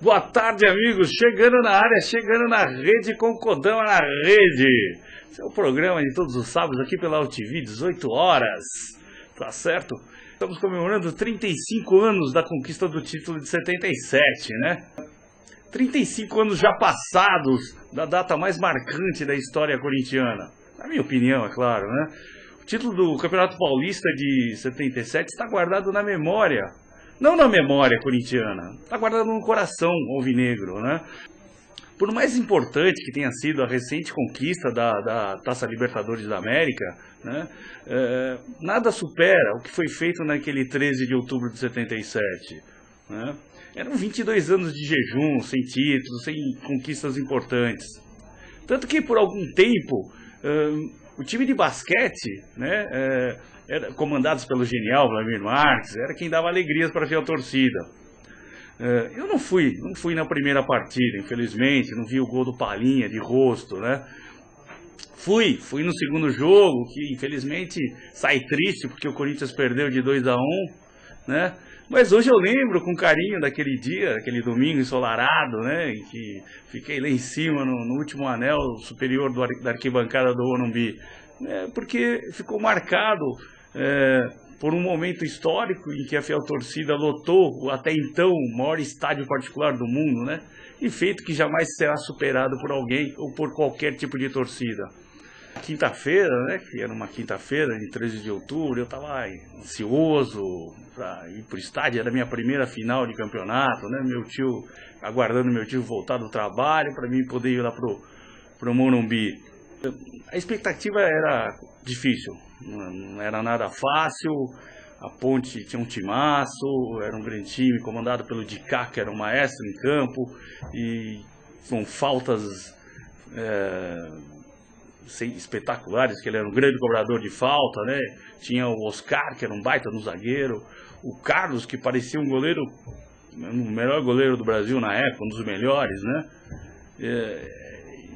Boa tarde, amigos. Chegando na área, chegando na rede com Kodama na rede. Esse é o programa de todos os sábados aqui pela UTV, 18 horas. Tá certo? Estamos comemorando 35 anos da conquista do título de 77, né? 35 anos já passados da data mais marcante da história corintiana. Na minha opinião, é claro, né? O título do Campeonato Paulista de 77 está guardado na memória. Não na memória corintiana, está guardado no coração alvinegro, né? Por mais importante que tenha sido a recente conquista da Taça Libertadores da América, né, nada supera o que foi feito naquele 13 de outubro de 77. Né? Eram 22 anos de jejum, sem títulos, sem conquistas importantes. Tanto que por algum tempo, o time de basquete, né, comandados pelo genial Vladimir Marques, era quem dava alegrias para a fiel torcida. Eu não fui na primeira partida, infelizmente, não vi o gol do Palinha de rosto, né? Fui no segundo jogo, que infelizmente saí triste porque o Corinthians perdeu de 2-1, né? Mas hoje eu lembro com carinho daquele dia, aquele domingo ensolarado, né? Em que fiquei lá em cima no último anel superior da arquibancada do Morumbi, porque ficou marcado por um momento histórico em que a fiel torcida lotou o até então o maior estádio particular do mundo, né? E feito que jamais será superado por alguém ou por qualquer tipo de torcida. Quinta-feira, né, que era uma quinta-feira, de 13 de outubro, eu estava ansioso para ir para o estádio, era a minha primeira final de campeonato, né, aguardando meu tio voltar do trabalho para mim poder ir lá pro Morumbi. A expectativa era difícil, não era nada fácil, a Ponte tinha um timaço, era um grande time comandado pelo Dicá, que era um maestro em campo, e com faltas espetaculares, que ele era um grande cobrador de falta, né? Tinha o Oscar, que era um baita no zagueiro, o Carlos, que parecia um goleiro, o melhor goleiro do Brasil na época, um dos melhores, né?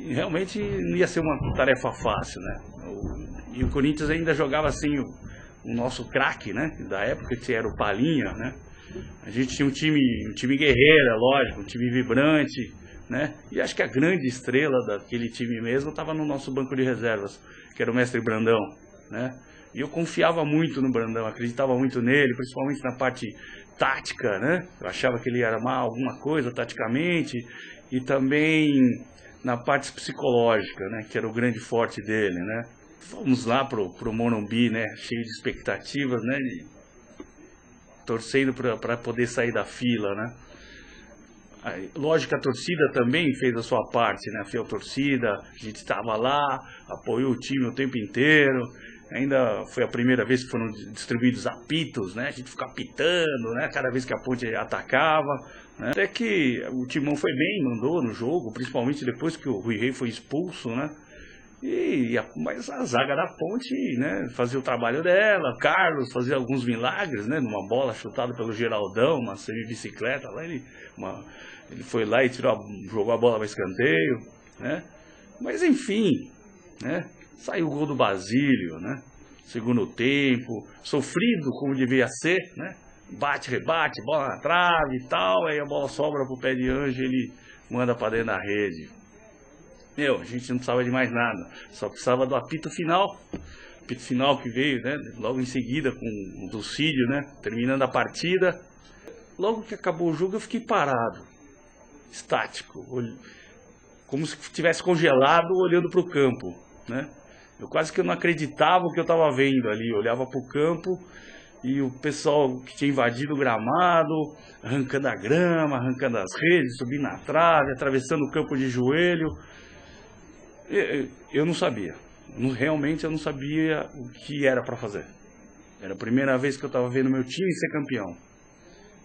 Realmente não ia ser uma tarefa fácil, né? E o Corinthians ainda jogava assim o nosso craque, né? Da época, que era o Palinha, né? A gente tinha um time guerreiro, é lógico, um time vibrante, né? E acho que a grande estrela daquele time mesmo estava no nosso banco de reservas, que era o mestre Brandão, né? E eu confiava muito no Brandão, acreditava muito nele, principalmente na parte tática, né? Eu achava que ele ia armar alguma coisa taticamente e também na parte psicológica, né? Que era o grande forte dele, né? Fomos lá pro Morumbi, né? Cheio de expectativas, né? Torcendo para poder sair da fila, né? Lógico que a torcida também fez a sua parte, né? A fiel torcida, a gente estava lá, apoiou o time o tempo inteiro. Ainda foi a primeira vez que foram distribuídos apitos, né? A gente ficou apitando, né? Cada vez que a Ponte atacava, né? Até que o Timão foi bem, mandou no jogo, principalmente depois que o Rui Rei foi expulso, né? Mas a zaga da Ponte, né, fazia o trabalho dela, Carlos fazia alguns milagres, né, numa bola chutada pelo Geraldão, uma semi-bicicleta, lá ele foi lá e jogou a bola para escanteio, né, mas enfim, né, saiu o gol do Basílio, né, segundo tempo, sofrido como devia ser, né, bate, rebate, bola na trave e tal, aí a bola sobra pro pé de anjo e ele manda para dentro da rede. A gente não precisava de mais nada, só precisava do apito final que veio, né, logo em seguida com o Dulcídio, né, terminando a partida. Logo que acabou o jogo eu fiquei parado, estático, como se estivesse congelado olhando para o campo, né. Eu quase que não acreditava o que eu estava vendo ali, eu olhava para o campo e o pessoal que tinha invadido o gramado, arrancando a grama, arrancando as redes, subindo na trave, atravessando o campo de joelho. Eu não sabia, realmente eu não sabia o que era para fazer. Era a primeira vez que eu estava vendo meu time ser campeão.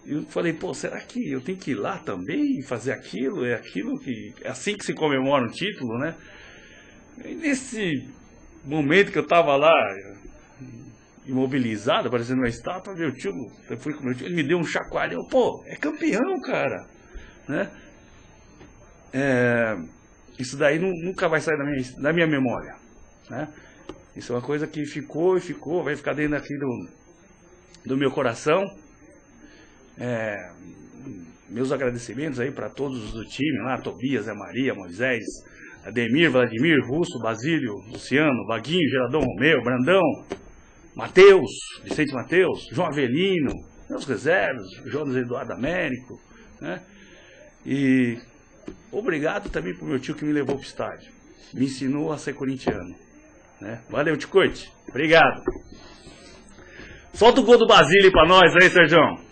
Eu falei, pô, será que eu tenho que ir lá também e fazer aquilo? É assim que se comemora um título, né? E nesse momento que eu estava lá, imobilizado, parecendo uma estátua, eu fui com meu tio, ele me deu um chacoalhão, pô, é campeão, cara, né? Isso daí nunca vai sair da minha memória, né? Isso é uma coisa que ficou e ficou, vai ficar dentro aqui do meu coração. Meus agradecimentos aí para todos do time lá, Tobias, Zé Maria, Moisés, Ademir, Vladimir, Russo, Basílio, Luciano, Vaguinho, Geradão Romeu, Brandão, Matheus, Vicente Matheus, João Avelino, meus reservas, Jonas Eduardo Américo, né? E obrigado também pro meu tio que me levou pro estádio, me ensinou a ser corintiano, né? Valeu, Ticoite, obrigado. Solta o gol do Basílio pra nós aí, Sérgio.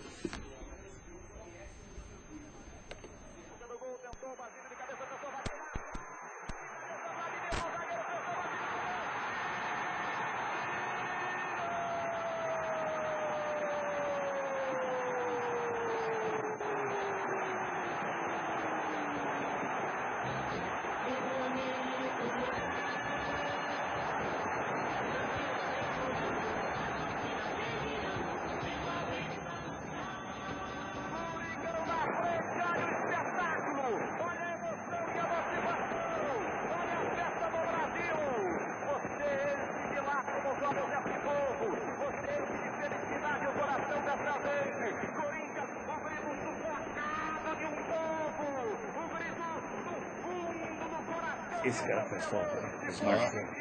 Esse cara faz falta, né? Smartphone.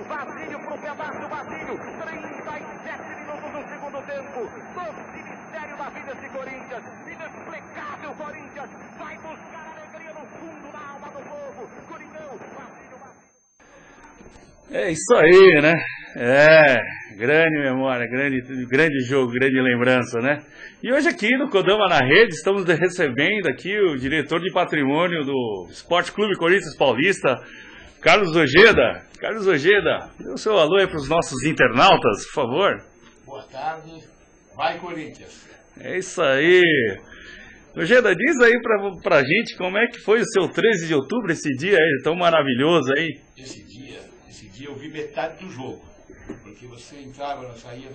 Basílio pro pedaço, Basílio, 37 minutos do segundo tempo, no cemitério da vida esse Corinthians, inexplicável Corinthians, vai buscar alegria no fundo da alma do povo, Coringão, Basílio. É isso aí, né? Grande memória, grande jogo, grande lembrança, né? E hoje aqui no Kodama na Rede, estamos recebendo aqui o diretor de patrimônio do Esporte Clube Corinthians Paulista, Carlos Ojeda. Carlos Ojeda, dê o seu alô aí para os nossos internautas, por favor. Boa tarde, vai Corinthians. É isso aí. Ojeda, diz aí pra gente como é que foi o seu 13 de outubro, esse dia aí tão maravilhoso aí. Esse dia eu vi metade do jogo, porque você entrava, saía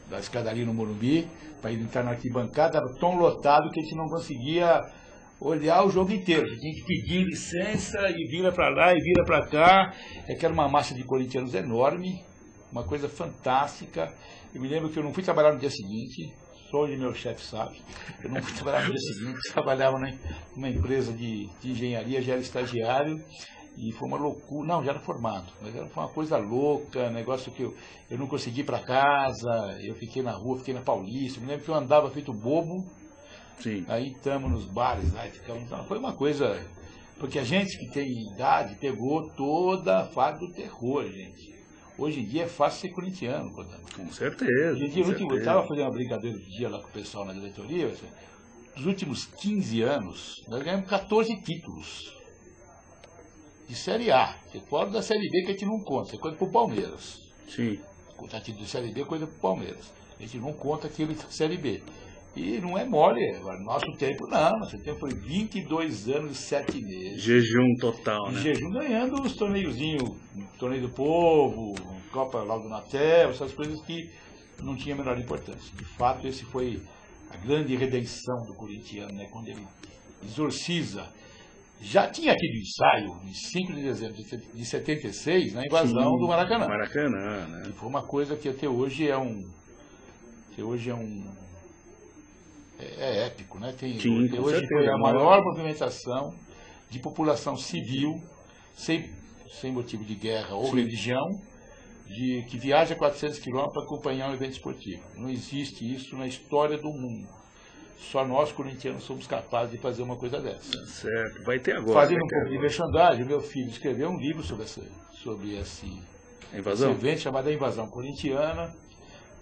da escadaria no Morumbi, para entrar na arquibancada, estava tão lotado que a gente não conseguia olhar o jogo inteiro. Você tinha que pedir licença e vira para lá e vira para cá. É que era uma massa de corintianos enorme, uma coisa fantástica. Eu me lembro que eu não fui trabalhar no dia seguinte, só onde meu chefe sabe. Eu não fui trabalhar no dia seguinte, trabalhava numa empresa de engenharia, já era estagiário. E foi uma loucura, não, já era formado, mas foi uma coisa louca, negócio que eu não consegui ir para casa, eu fiquei na rua, fiquei na Paulista. Eu me lembro que eu andava feito bobo. Sim. Aí estamos nos bares lá, foi uma coisa, porque a gente que tem idade pegou toda a fase do terror, gente. Hoje em dia é fácil ser corintiano, com certeza. Hoje em dia, eu estava fazendo uma brincadeira de dia lá com o pessoal na diretoria, nos últimos 15 anos, nós ganhamos 14 títulos de Série A. Você fora da Série B que a gente não conta, isso é coisa pro Palmeiras. Sim. Contar título de Série B é coisa pro Palmeiras. A gente não conta aquilo da Série B. E não é mole, agora, nosso tempo não, nosso tempo foi 22 anos e 7 meses. Jejum total, né? Jejum ganhando os torneiozinhos, Torneio do Povo, Copa lá do Natel, essas coisas que não tinham a menor importância. De fato, esse foi a grande redenção do corintiano, né? Quando ele exorciza. Já tinha tido ensaio, em 5 de dezembro de 76, na invasão do Maracanã. Maracanã, né? E foi uma coisa que até hoje é épico, né? Sim, hoje foi a maior movimentação de população civil, sem motivo de guerra ou religião, que viaja 400 quilômetros para acompanhar um evento esportivo. Não existe isso na história do mundo. Só nós, corintianos, somos capazes de fazer uma coisa dessa. Certo, vai ter agora. Fazendo um pouco de merchandising, meu filho escreveu um livro sobre esse invasão? evento chamado A Invasão Corintiana.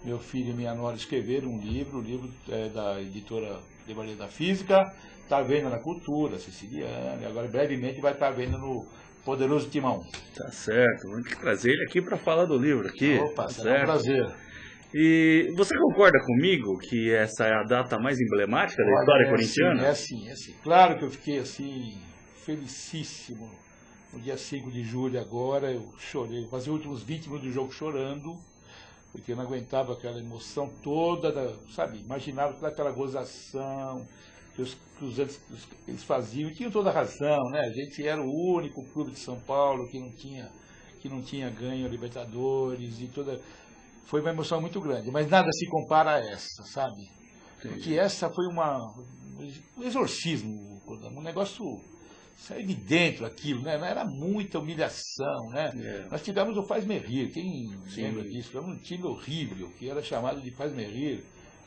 meu filho e minha nora escreveram um livro, o livro é da editora Livraria da Física, está vendo na Cultura, Siciliana, e agora brevemente vai estar vendo no Poderoso Timão. Tá certo, vamos trazer ele aqui para falar do livro aqui. Opa, tá será um certo. prazer. E você concorda comigo que essa é a data mais emblemática da história corintiana? É assim. Claro que eu fiquei assim, felicíssimo. No dia 5 de julho agora, eu chorei, fazia os últimos 20 minutos do jogo chorando, porque eu não aguentava aquela emoção toda, sabe, imaginava toda aquela gozação que os eles faziam, e tinham toda a razão, né? A gente era o único clube de São Paulo que não tinha ganho a Libertadores, e foi uma emoção muito grande, mas nada se compara a essa, sabe? Porque essa foi um exorcismo, um negócio, saiu de dentro aquilo, né? Era muita humilhação, né? Nós tivemos o Faz-me Rir, quem lembra disso? Tivemos um time horrível, que era chamado de Faz-me Rir,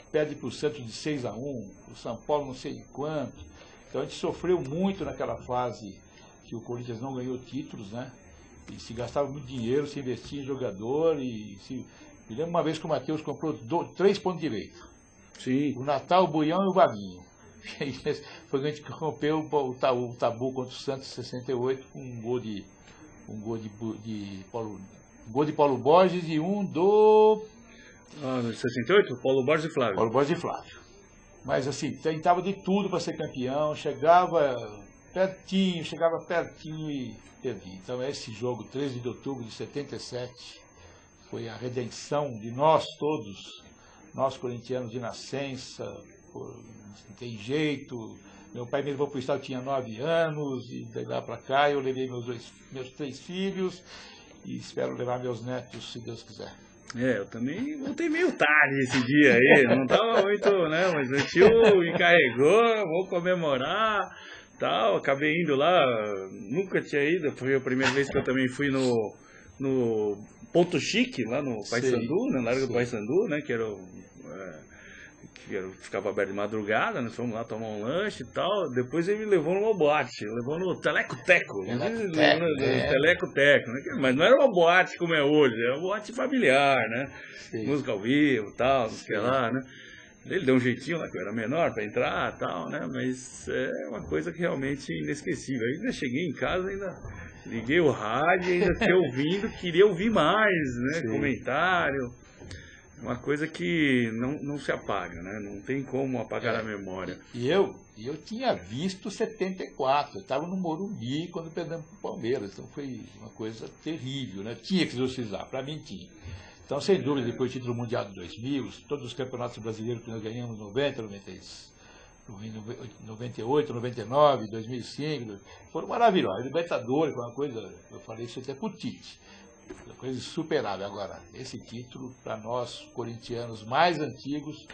perde para o Santos de 6-1, o São Paulo não sei quanto. Então a gente sofreu muito naquela fase que o Corinthians não ganhou títulos, né? E se gastava muito dinheiro, se investia em jogador, me lembro uma vez que o Matheus comprou 3 pontos direitos. Sim. O Natal, o Buião e o Vaguinho. Foi quando a gente rompeu o tabu contra o Santos em 68 com um gol de Paulo Borges e um do... No 68, Paulo Borges e Flávio. Paulo Borges e Flávio. Mas assim, tentava de tudo para ser campeão, chegava pertinho e perdia. Então esse jogo, 13 de outubro de 77, foi a redenção de nós todos, nós corintianos de nascença, não tem jeito. Meu pai me levou para o estado, tinha 9 anos, e daí lá para cá eu levei meus 3 filhos, e espero levar meus netos, se Deus quiser. Eu também voltei meio tarde esse dia aí, não estava muito, né, mas o tio me carregou, vou comemorar, tal, acabei indo lá, nunca tinha ido, foi a primeira vez que eu também fui no Ponto Chique, lá no Paissandu, na Larga do Paissandu, né, ficava aberto de madrugada, nós fomos lá tomar um lanche e tal, depois ele me levou numa boate, levou no Teleco-Teco, Teleco-Teco, né? Mas não era uma boate como é hoje, era uma boate familiar, né? Sim. Música ao vivo e tal, não sei lá, né? Ele deu um jeitinho lá, que eu era menor para entrar e tal, né? Mas é uma coisa que realmente inesquecível. Eu ainda cheguei em casa, ainda liguei o rádio, ainda fiquei ouvindo, queria ouvir mais, né? Sim. Comentário. Uma coisa que não se apaga, né? Não tem como apagar a memória. E eu tinha visto 74, eu estava no Morumbi quando perdemos para o Palmeiras, então foi uma coisa terrível, né? Tinha que exorcizar, para mim tinha. Então, sem dúvida, depois do título mundial de 2000, todos os campeonatos brasileiros que nós ganhamos, 90, 98, 99, 2005, foram maravilhosos. Libertadores foi uma coisa, eu falei isso até para o Tite. Uma coisa insuperável. Agora, esse título, para nós, corintianos mais antigos,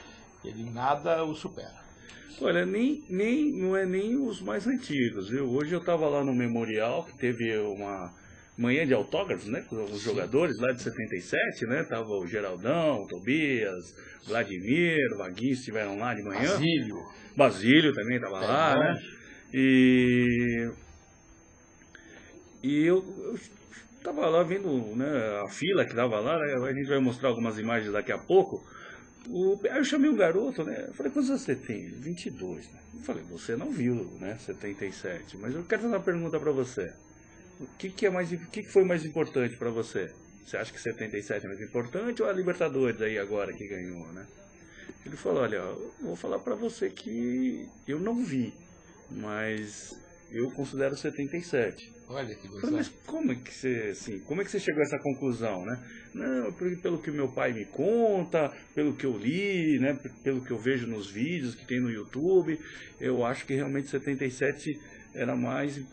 ele nada o supera. Olha, não é nem os mais antigos, viu? Hoje eu estava lá no Memorial, que teve uma manhã de autógrafos, né? Com os jogadores lá de 77, né? Tava o Geraldão, o Tobias, Vladimir, o Vaguinho estiveram lá de manhã. Basílio também estava lá, né? E eu estava lá vendo, né, a fila que estava lá, né, a gente vai mostrar algumas imagens daqui a pouco. Aí eu chamei o garoto, né? Eu falei, quantos anos você tem? 22, né? Eu falei, você não viu, né? 77. Mas eu quero fazer uma pergunta para você. O que foi mais importante para você? Você acha que 77 é mais importante ou a Libertadores aí agora que ganhou, né? Ele falou, olha, eu vou falar para você que eu não vi, mas eu considero 77. Olha que gostoso. Mas como é que você chegou a essa conclusão, né? Não, pelo que meu pai me conta, pelo que eu li, né? Pelo que eu vejo nos vídeos que tem no YouTube, eu acho que realmente 77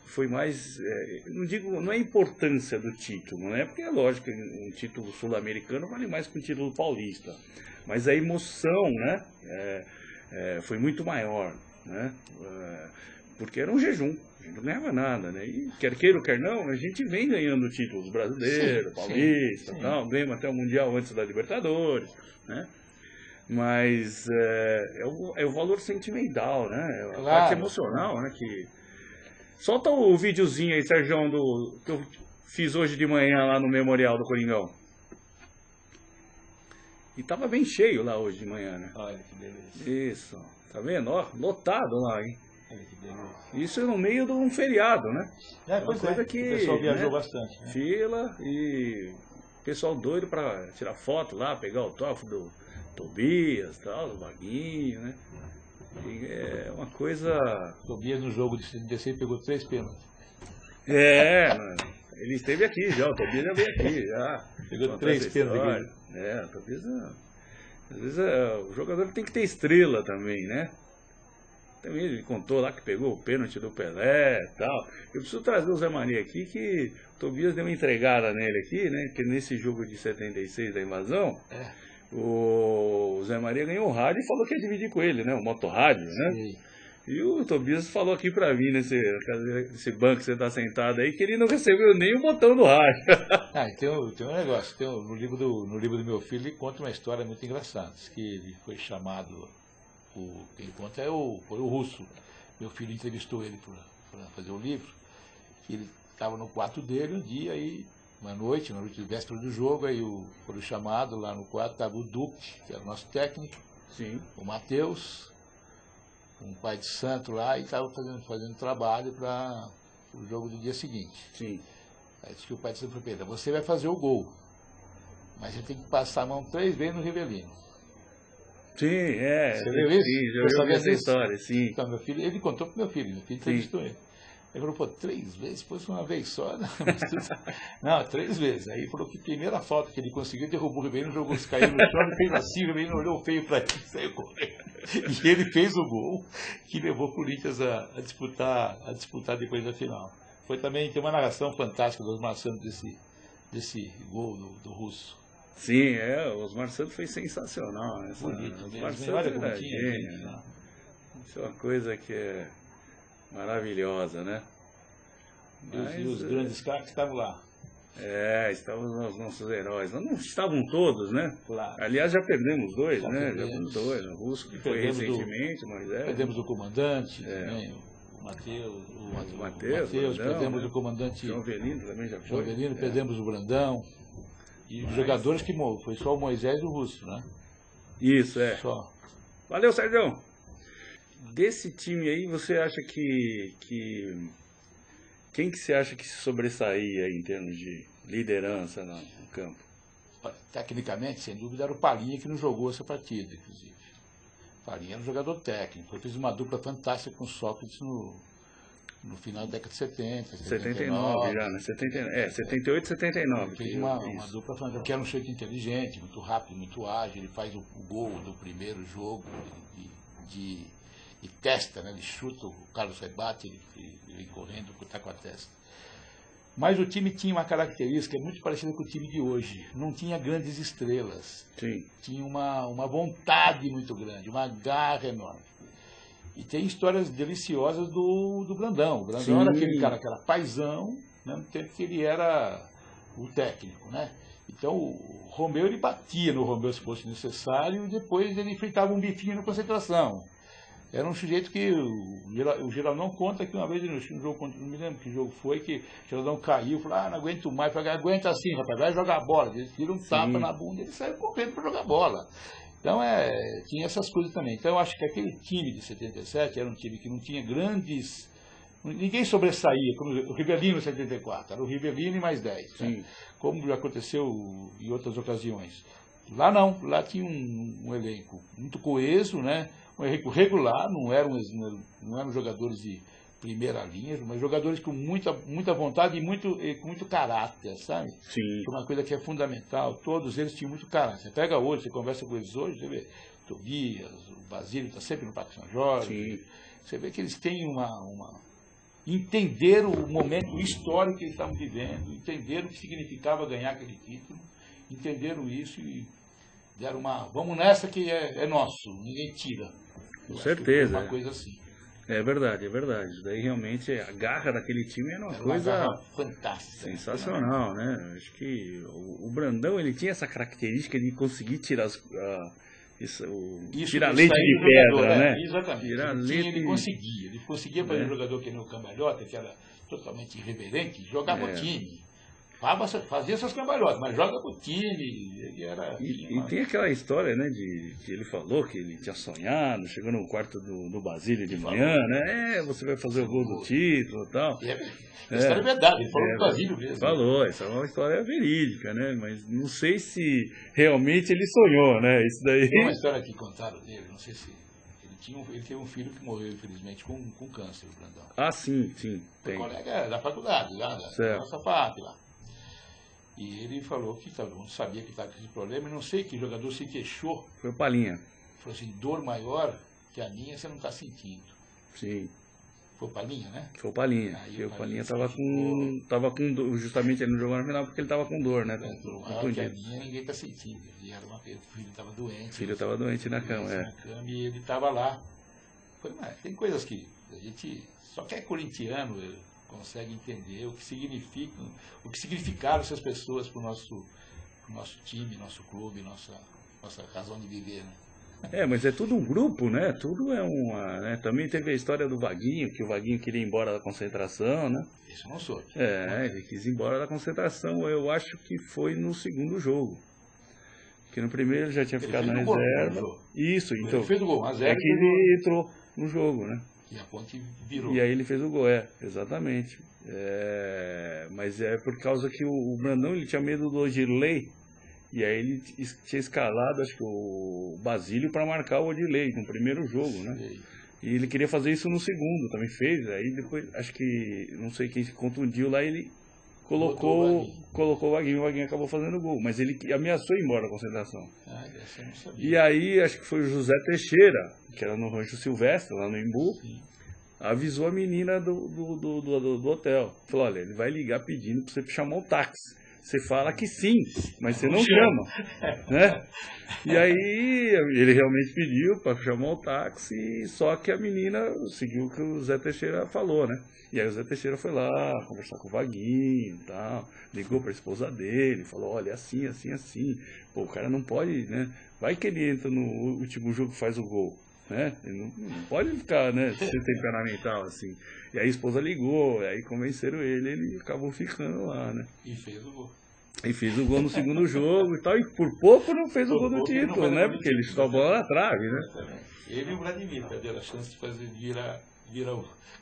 foi mais, não é a importância do título, né? Porque é lógico que um título sul-americano vale mais que um título paulista, mas a emoção, né? Foi muito maior, né? Porque era um jejum, a gente não ganhava nada, né? E quer queira ou quer não, a gente vem ganhando títulos brasileiros, paulista, tal, ganhamos até o Mundial antes da Libertadores, né? Mas é o valor sentimental, né? A parte emocional, né? Solta o videozinho aí, Sérgio, que eu fiz hoje de manhã lá no Memorial do Coringão. E tava bem cheio lá hoje de manhã, né? Olha que beleza. Isso, tá vendo? Ó, lotado lá, hein? Olha que beleza. Isso no meio de um feriado, né? É, pois coisa é, que, o pessoal viajou né, bastante. Né? Fila e pessoal doido pra tirar foto lá, pegar o autógrafo do Tobias, tal, do Vaguinho, né? E é uma coisa... Tobias no jogo de 76 pegou 3 pênaltis. Mano, ele esteve aqui já, o Tobias já veio aqui, já. Pegou 3 pênaltis. O Tobias, às vezes o jogador tem que ter estrela também, né? Também ele contou lá que pegou o pênalti do Pelé e tal. Eu preciso trazer o Zé Maria aqui, que o Tobias deu uma entregada nele aqui, né? Que nesse jogo de 76 da invasão, o Zé Maria ganhou um rádio e falou que ia dividir com ele, né? O motorrádio, né? Sim. E o Tobias falou aqui pra mim, nesse banco que você tá sentado aí, que ele não recebeu nem o botão do rádio. Ah, e tem um negócio, no livro do meu filho ele conta uma história muito engraçada. Diz que ele foi chamado, quem conta foi o Russo. Meu filho entrevistou ele para fazer o livro. Ele estava no quarto dele um dia, aí, uma noite de véspera do jogo, aí foi chamado lá no quarto, estava o Duque, que era o nosso técnico, Sim. o Matheus, um pai de santo lá, e estava fazendo trabalho para o jogo do dia seguinte. Sim. Aí disse que o pai de santo falou: Pedro, você vai fazer o gol, mas você tem que passar a mão 3 vezes no Rivelino. Sim, Você viu isso? Sim, já ouvi essa história, sim. Então, meu filho, ele contou pro meu filho entrevistou ele. Ele falou: pô, 3 vezes, se fosse uma vez só, não, 3 vezes. Aí ele falou que a primeira falta que ele conseguiu, derrubou o Ribeiro, jogou, caiu no chão, fez assim, o Ribeiro olhou feio para ele e saiu correndo. E ele fez o gol que levou o Corinthians a disputar depois da final. Tem uma narração fantástica do Osmar Santos desse gol do Russo. Sim, o Osmar Santos foi sensacional. Bonito, Osmar Santos olha era como tinha gênio, gente, né? Isso é uma coisa que é maravilhosa, né? E os grandes craques estavam lá. Estavam os nossos heróis. Não estavam todos, né? Claro. Aliás, já perdemos 2, né? Perdemos. Já perdemos 2. O Russo que foi recentemente, mas Perdemos o comandante, também, o Matheus, perdemos o comandante João Avelino também já foi. João Avelino, perdemos o Brandão. E os jogadores que foi só o Moisés e o Russo, né? Isso, Só. Valeu, Sérgio. Desse time aí, você acha que quem que você acha que se sobressaía aí em termos de liderança no campo? Tecnicamente, sem dúvida, era o Palinha que não jogou essa partida, inclusive. Palinha era um jogador técnico. Eu fiz uma dupla fantástica com o Sócrates no final da década de 70, 79 já, né? 78 e 79. Fez uma dupla fantástica, porque era um sujeito inteligente, muito rápido, muito ágil. Ele faz o gol do primeiro jogo de testa, né? Ele chuta, o Carlos rebate, ele vem correndo, tá com a testa. Mas o time tinha uma característica muito parecida com o time de hoje. Não tinha grandes estrelas. Sim. Tinha uma vontade muito grande, uma garra enorme. E tem histórias deliciosas do Brandão. O Brandão era aquele cara que era paizão, ao mesmo tempo que ele era o técnico, né? Então o Romeu, ele batia no Romeu se fosse necessário, e depois ele fritava um bifinho na concentração. Era um sujeito que o Geraldão conta que uma vez no jogo, não me lembro que jogo foi, que o Geraldão caiu, falou: não aguento mais, falei: aguenta assim, rapaz, vai jogar bola. Eles tiram um tapa na bunda e ele saiu correndo para jogar bola. Então tinha essas coisas também. Então eu acho que aquele time de 77 era um time que não tinha grandes... Ninguém sobressaía, como o Rivelino em 74, era o Rivelino e mais 10, né? Como já aconteceu em outras ocasiões. Lá não, lá tinha um elenco muito coeso, né? Um elenco regular, não eram jogadores de primeira linha, mas jogadores com muita vontade e com muito caráter, sabe? Sim. Uma coisa que é fundamental, todos eles tinham muito caráter. Você pega hoje, você conversa com eles hoje, você vê Tobias, o Basílio está sempre no Parque São Jorge. Sim. Você vê que eles têm entenderam o momento histórico que eles estavam vivendo, entenderam o que significava ganhar aquele título, entenderam isso e deram vamos nessa que é nosso, ninguém tira. Com certeza. Uma coisa assim. É verdade. Isso daí realmente, a garra daquele time era uma coisa fantástica. Sensacional, né? Acho que o Brandão, ele tinha essa característica de conseguir tirar tirar leite de pedra, né? Exatamente. Ele conseguia fazer um jogador que nem o Cambalhota, que era totalmente irreverente, jogava o time. Fazia essas cambalhotas, mas joga pro time. Ele era, e tem aquela história, né, que ele falou que ele tinha sonhado, chegou no quarto do Basílio de manhã, né? Você vai fazer o gol do título e tal. A história é verdade, ele falou do Basílio mesmo. Falou, essa é uma história verídica, né? Mas não sei se realmente ele sonhou, né? Isso daí. Tem uma história que contaram dele, não sei se. Ele teve um filho que morreu, infelizmente, com câncer, o Brandão. Ah, sim. Foi colega da faculdade, lá, da nossa FAP lá. E ele falou que todo mundo sabia que estava com esse problema, e não sei que jogador se queixou. Foi o Palinha. Falou assim, dor maior que a minha você não está sentindo. Sim. Foi o Palinha, né? Foi o Palinha. Aí o Palinha estava com dor, justamente ele não jogou na final porque ele estava com dor, né? Que a minha ninguém está sentindo. E era o filho estava doente. O filho estava doente na cama, na cama, e ele estava lá. Foi, mas tem coisas que a gente, só que é corintiano, consegue entender o que significaram essas pessoas para o nosso time, nosso clube, nossa razão de viver, né? Mas é tudo um grupo, né? Tudo é uma, né? Também teve a história do Vaguinho, que o Vaguinho queria ir embora da concentração, né? Isso eu não soube. Ele quis ir embora da concentração, eu acho que foi no segundo jogo. Porque no primeiro ele já tinha ficado na reserva. Isso, então. Ele fez o gol, que ele entrou no jogo, né? E a Ponte virou. E aí ele fez o gol, exatamente. Mas é por causa que o Brandão ele tinha medo do Odilei, e aí ele tinha escalado, acho que o Basílio para marcar o Odilei no primeiro jogo, né? E ele queria fazer isso no segundo, também fez. Aí depois, acho que, não sei quem se contundiu lá, ele colocou o Vaguinho acabou fazendo o gol. Mas ele ameaçou ir embora da concentração. Essa eu não sabia. E aí, acho que foi o José Teixeira, que era no Rancho Silvestre, lá no Embu, avisou a menina do hotel. Falou, olha, ele vai ligar pedindo para você chamar um táxi. Você fala que sim, mas você não chama, né? E aí ele realmente pediu para chamar o táxi, só que a menina seguiu o que o Zé Teixeira falou, né? E aí o Zé Teixeira foi lá conversar com o Vaguinho e tal, ligou para a esposa dele, falou, olha, assim. Pô, o cara não pode, né? Vai que ele entra no último jogo e faz o gol. Né? Ele não pode ficar, né, ser temperamental assim. E aí a esposa ligou, aí convenceram ele acabou ficando lá, né? E fez o gol. E fez o gol no segundo jogo e tal, e por pouco não fez o gol do título, né? Porque ele chutou a bola na trave, né? Ele e o Vladimir perderam a chance de fazer virar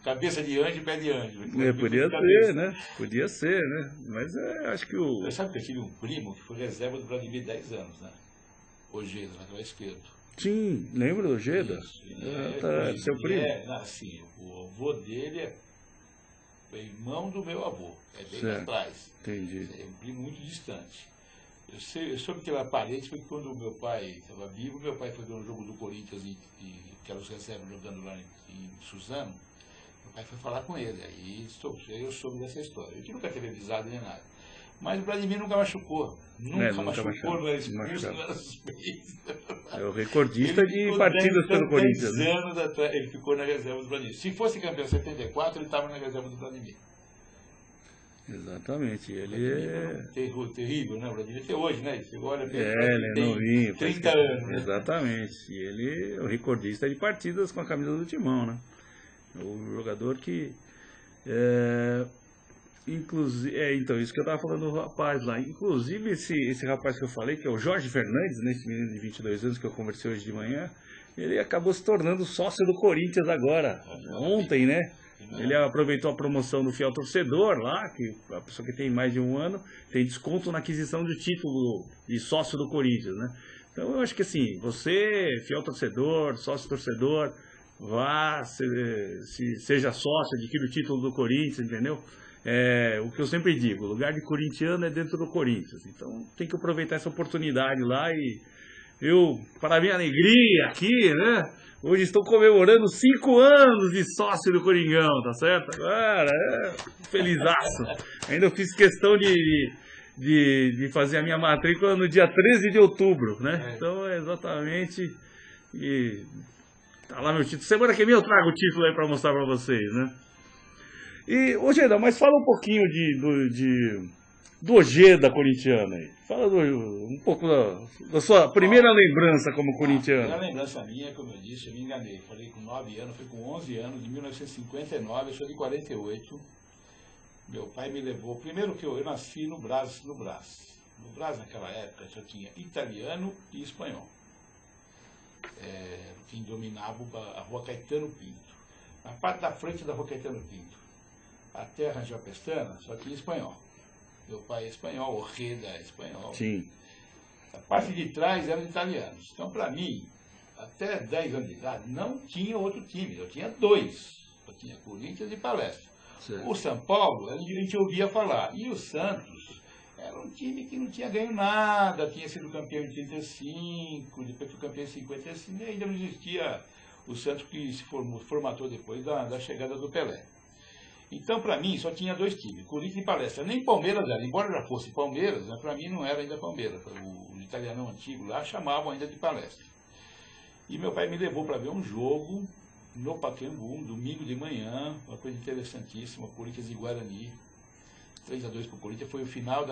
cabeça de anjo e pé de anjo. Podia ser, né? Podia ser, né? Mas acho que Você sabe que eu tive um primo que foi reserva do Vladimir 10 anos, né? Ojeda, lateral esquerdo. Sim, lembra do Ojeda? Seu primo? Assim, o avô dele é irmão do meu avô, é bem atrás. Entendi. É um primo muito distante. Eu soube que ele era parente, foi quando o meu pai estava vivo, meu pai foi ver um jogo do Corinthians, que era os reservas jogando lá em Suzano, meu pai foi falar com ele, aí eu soube dessa história. Eu nunca teve avisado nem nada. Mas o Vladimir nunca machucou. Nunca machucou, não era expulso, não era suspenso. É o recordista de partidas pelo Corinthians. 10 anos atrás, ele ficou na reserva do Vladimir. Se fosse campeão em 74, ele estava na reserva do Vladimir. Exatamente. Ele é terrível, né? O Vladimir até hoje, né? Você olha, ele é novinho. 30 anos. Né? Exatamente. E ele é o recordista de partidas com a camisa do Timão, né? O jogador que... Inclusive, então, isso que eu estava falando do rapaz lá. Inclusive, esse rapaz que eu falei, que é o Jorge Fernandes, né, esse menino de 22 anos que eu conversei hoje de manhã, ele acabou se tornando sócio do Corinthians agora, ontem, né? Ele aproveitou a promoção do fiel torcedor lá, que a pessoa que tem mais de um ano tem desconto na aquisição do título de sócio do Corinthians, né? Então, eu acho que assim, você, fiel torcedor, sócio torcedor, vá, seja sócio, adquira o título do Corinthians, entendeu? O que eu sempre digo, o lugar de corintiano é dentro do Corinthians, então tem que aproveitar essa oportunidade lá. E eu, para minha alegria aqui, né, hoje estou comemorando 5 anos de sócio do Coringão, tá certo? Agora, felizaço. Ainda fiz questão de fazer a minha matrícula no dia 13 de outubro, né? Então, exatamente, e tá lá meu título. Semana que vem eu trago o título aí para mostrar para vocês, né? E, Ojeda, mas fala um pouquinho do Ojeda corintiano aí. Fala um pouco da sua primeira lembrança como corintiano. A primeira lembrança minha, como eu disse, eu me enganei. Falei com 9 anos, foi com 11 anos, de 1959, eu sou de 48. Meu pai me levou, primeiro que eu nasci no Brás. No Brás, naquela época, só tinha italiano e espanhol. Quem dominava a Rua Caetano Pinto. Na parte da frente da Rua Caetano Pinto, até a Rangel Pestana, só tinha espanhol. Meu pai é espanhol, o Reda é espanhol. Sim. A parte de trás eram italianos. Então, para mim, até 10 anos de idade, não tinha outro time. Eu tinha dois. Eu tinha Corinthians e Palestra. Certo. O São Paulo, a gente ouvia falar. E o Santos era um time que não tinha ganho nada, tinha sido campeão em 35, depois foi campeão em 55, e ainda não existia o Santos que se formatou depois da chegada do Pelé. Então, para mim, só tinha dois times, Corinthians e Palestra. Nem Palmeiras era, embora já fosse Palmeiras, né, para mim não era ainda Palmeiras. O italianão antigo lá chamavam ainda de Palestra. E meu pai me levou para ver um jogo no Pacaembu, um domingo de manhã, uma coisa interessantíssima, Corinthians e Guarani, 3-2 para o Corinthians, foi o final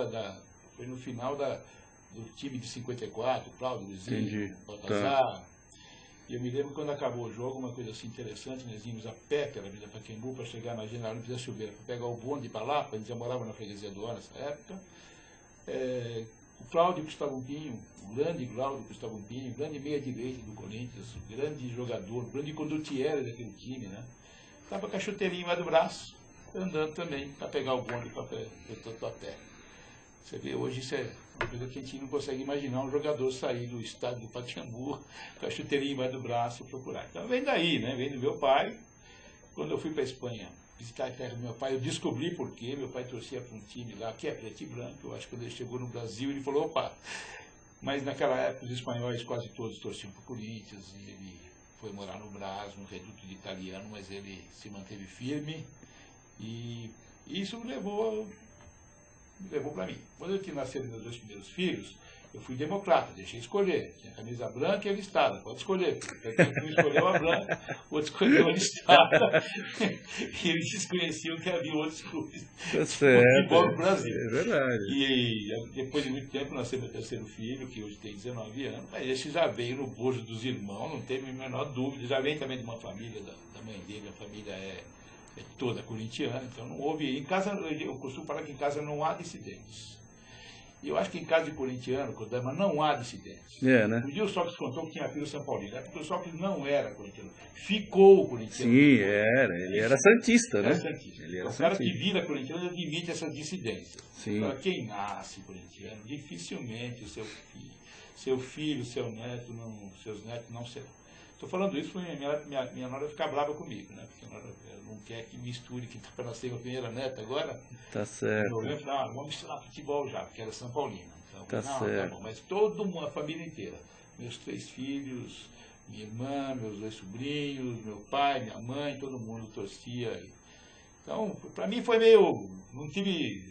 foi no final do time de 54, Cláudio, Luizinho, Baltazar. E eu me lembro quando acabou o jogo, uma coisa assim interessante, nós íamos a pé pela Avenida Pacaembu para chegar na General Olímpia da Silveira, para pegar o bonde para lá, porque a gente já morava na freguesia do Ar nessa época. O Cláudio Gustavo Pinho, o grande Cláudio Gustavo Pinho, grande meia-direita do Corinthians, grande jogador, grande condutiero daquele time, né? Estava com a chuteirinha embaixo do braço, andando também para pegar o bonde para o Tatuapé. Você vê, hoje isso é uma coisa que a gente não consegue imaginar um jogador sair do estádio do Pacaembu com a chuteirinha embaixo do braço e procurar. Então vem daí, né? Vem do meu pai. Quando eu fui para a Espanha visitar a terra do meu pai, eu descobri por quê. Meu pai torcia para um time lá que é preto e branco. Eu acho que quando ele chegou no Brasil, ele falou, opa. Mas naquela época os espanhóis quase todos torciam para o Corinthians. E ele foi morar no Brás, no reduto de italiano, mas ele se manteve firme. E isso me levou para mim. Quando eu tinha nascido meus dois primeiros filhos, eu fui democrata, deixei escolher. Tinha camisa branca e a listada, pode escolher. Um escolheu a branca, o outro escolheu a listada. E eles desconheciam que havia outros clubes de futebol no Brasil. É verdade. E depois de muito tempo nasceu meu terceiro filho, que hoje tem 19 anos, mas esse já veio no bojo dos irmãos, não teve a menor dúvida. Já vem também de uma família, da mãe dele, a família é toda corintiana, então não houve. Em casa, eu costumo falar que em casa não há dissidentes. E eu acho que em casa de corintiano, mas não há dissidentes. Né? Um dia o Sócrates contou que tinha filho São Paulino, porque o Sócrates não era corintiano, ficou corintiano. Sim, ele era santista, né? Era santista. Ele era o cara santista. que vira corintiano admite essas dissidências. Sim. Agora, quem nasce corintiano, dificilmente o seu filho, seus netos não serão. Estou falando isso porque minha nora ficar brava comigo, né? Porque ela não quer que misture, que está para nascer a primeira neta agora. Tá certo. Eu falei, vamos misturar futebol já, porque era São Paulino. Então, tá certo. Tá bom. Mas toda a família inteira, meus 3 filhos, minha irmã, meus 2 sobrinhos, meu pai, minha mãe, todo mundo torcia. Então, para mim foi meio, não tive,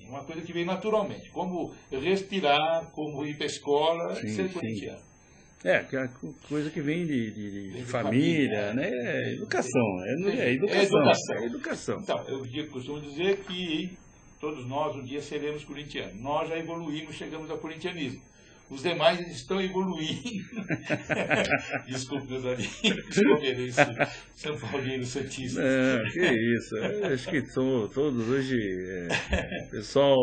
uma coisa que veio naturalmente, como respirar, como ir para a escola, ser corintiano. Que é a coisa que vem de família, né? É educação. É educação. Então, eu costumo dizer que todos nós um dia seremos corintianos. Nós já evoluímos, chegamos ao corintianismo. Os demais estão evoluindo. Desculpe, meus amigos, São Paulinos santistas. Que isso. Acho que são todos hoje, pessoal,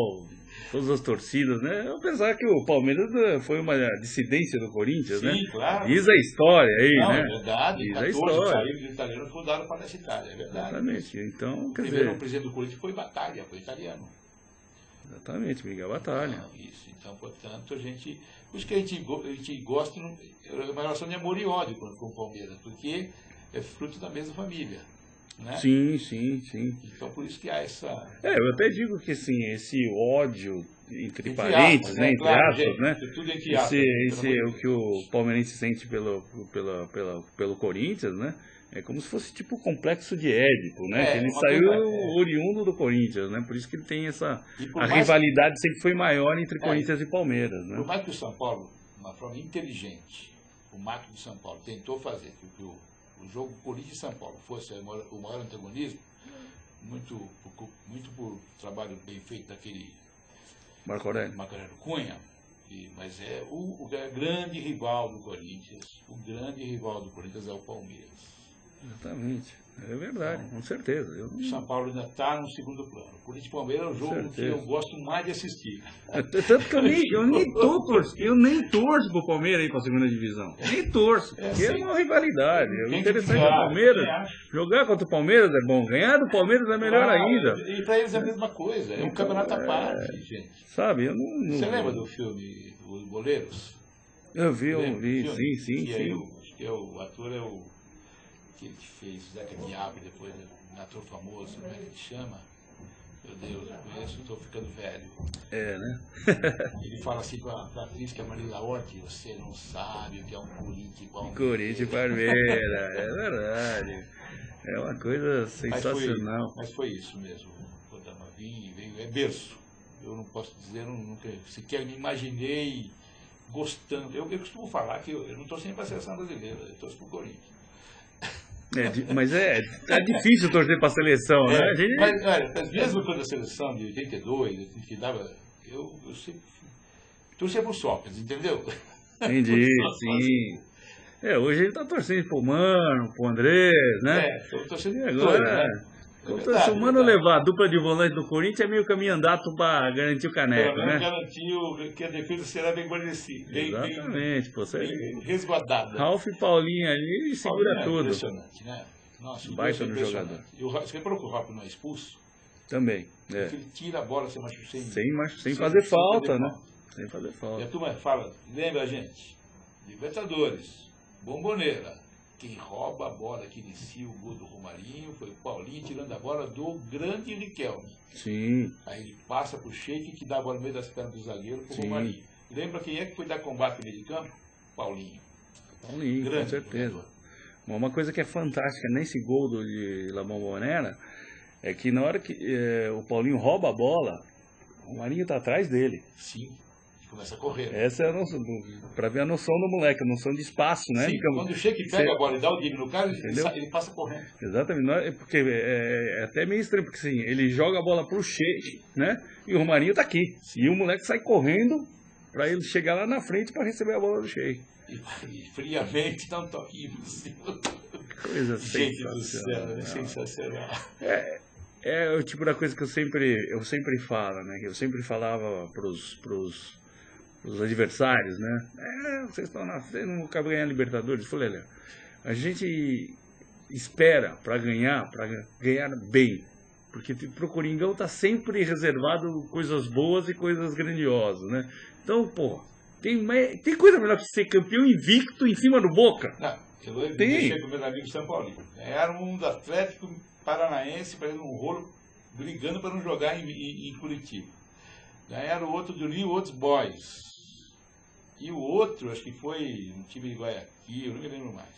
todas as torcidas, né? Apesar que o Palmeiras foi uma dissidência do Corinthians, sim, né? Claro. Diz a história aí, né? É verdade. Diz 14 a história. saíram dos italianos fundaram para essa Itália, é verdade. Exatamente. Então, o presidente do Corinthians foi Battaglia, foi italiano. Exatamente, Miguel Battaglia. Isso, então, portanto, por isso que a gente gosta, é uma relação de amor e ódio com o Palmeiras, porque é fruto da mesma família, né? Sim. Então, por isso que há essa... eu até digo que, assim, esse ódio, entre parênteses, né? Entre aspas, né? Tudo entre aspas. Esse é o que o palmeirense sente pelo Corinthians, né? É como se fosse tipo o complexo de Édipo, né? Que ele saiu oriundo do Corinthians, né? Por isso que ele tem a rivalidade sempre foi maior entre Corinthians e Palmeiras, né? Por mais que o São Paulo, de uma forma inteligente, o Marco de São Paulo tentou fazer que o jogo Corinthians e São Paulo fosse o maior antagonismo, muito por trabalho bem feito daquele Marco Aurélio Cunha, mas o grande rival do Corinthians, é o Palmeiras. Exatamente. É verdade, com certeza. O São Paulo ainda está no segundo plano. Corinthians e Palmeiras é um jogo que eu gosto mais de assistir. Tanto que eu nem torço pro Palmeiras ir pra segunda divisão. Nem torço, porque é uma rivalidade. O interessante é o Palmeiras. Jogar contra o Palmeiras é bom, ganhar do Palmeiras é melhor ainda. E pra eles é a mesma coisa, é um campeonato à parte, gente. Sabe, eu não... Você lembra do filme Os Boleiros? Eu vi, sim. Acho que o ator é o que fez Zeca Diabo, depois um ator famoso, como é que ele chama? Meu Deus, eu conheço, estou ficando velho. É, né? Ele fala assim com a atriz que é a Marisa Hort, você não sabe o que é um Corinthians igual um Corinthians e Palmeiras, é verdade. É uma coisa sensacional. Mas foi isso mesmo. O Damavi veio, é berço. Eu não posso dizer, nunca sequer me imaginei gostando. Eu costumo falar que eu não estou sempre para a seleção brasileira, eu torço para o Corinthians. Mas é difícil torcer para a seleção, né? Mas, olha, mesmo quando a seleção de 82, que dava, eu sempre torcia para o Sócrates, entendeu? Entendi, sim. Hoje ele está torcendo para o Mano, para o Andrés, né? Estou torcendo para agora, se o Mano levar a dupla de volante do Corinthians, é meio caminho andado para garantir o caneco, né? Garantir que a defesa será bem guarnecida. Exatamente, bem resguardada. Ralf e Paulinho ali segura tudo. Impressionante, né? Nossa, baita no jogador. Você reparou que o Ralf não é expulso? Também, Porque ele tira a bola sem fazer falta, né? Sem fazer falta. E a turma fala, lembra, gente? Libertadores, Bomboneira. Quem rouba a bola que inicia o gol do Romarinho foi o Paulinho tirando a bola do grande Riquelme. Sim. Aí ele passa pro Sheik que dá a bola no meio das pernas do zagueiro pro Romarinho. Lembra quem é que foi dar combate no meio de campo? Paulinho. Paulinho, grande, com certeza. Uma coisa que é fantástica nesse gol de La Bombonera é que na hora que o Paulinho rouba a bola, o Romarinho tá atrás dele. Sim. Começa a correr. Essa é a noção, para ver a noção do moleque, a noção de espaço, né? Sim, quando o Sheik pega a bola e dá o drible no cara, ele passa correndo. Exatamente, porque é até meio estranho, porque assim, ele joga a bola pro Sheik, né? E o Romarinho tá aqui. Sim. E o moleque sai correndo para ele chegar lá na frente para receber a bola do Sheik. E friamente dá um toquinho por cima. Coisa Gente do céu, é sensacional. É o tipo da coisa que eu sempre falo, né? Que eu sempre falava pros adversários, né? Vocês estão na frente, não vão ganhar Libertadores. Eu falei, olha, a gente espera para ganhar bem, porque pro Coringão tá sempre reservado coisas boas e coisas grandiosas, né? Então, pô, tem coisa melhor que ser campeão invicto em cima do Boca? Não, eu deixei com meus amigos São Paulo. Ganharam um do Atlético Paranaense, fazendo um rolo, brigando para não jogar em Curitiba. Ganharam o outro do New Old Boys. E o outro, acho que foi um time de Guayaquil, eu não me lembro mais.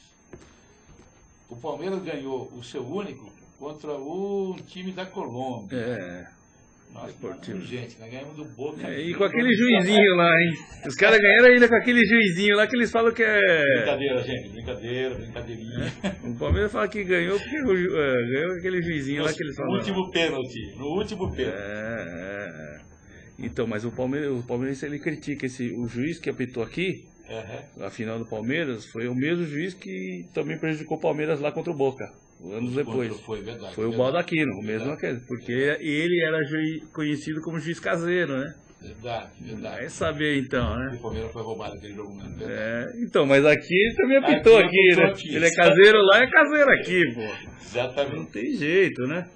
O Palmeiras ganhou o seu único contra o time da Colômbia. Nossa, gente, nós ganhamos do Boca. E com aquele juizinho lá, hein? Os caras ganharam ainda com aquele juizinho lá que eles falam que é... Brincadeira, gente, brincadeirinha. O Palmeiras fala que ganhou porque ganhou com aquele juizinho lá que eles falam. No último pênalti. Então, mas o Palmeiras ele critica o juiz que apitou aqui, a final do Palmeiras, foi o mesmo juiz que também prejudicou o Palmeiras lá contra o Boca, anos depois. Foi verdade. Foi o Baldaquino, o mesmo aquele, porque ele era conhecido como juiz caseiro, né? Verdade. Vai saber então, né? O Palmeiras foi roubado aquele jogo mesmo. Então, mas aqui ele também apitou aqui, né? Ele é caseiro lá, é caseiro aqui, pô. Exatamente. Não tem jeito, né?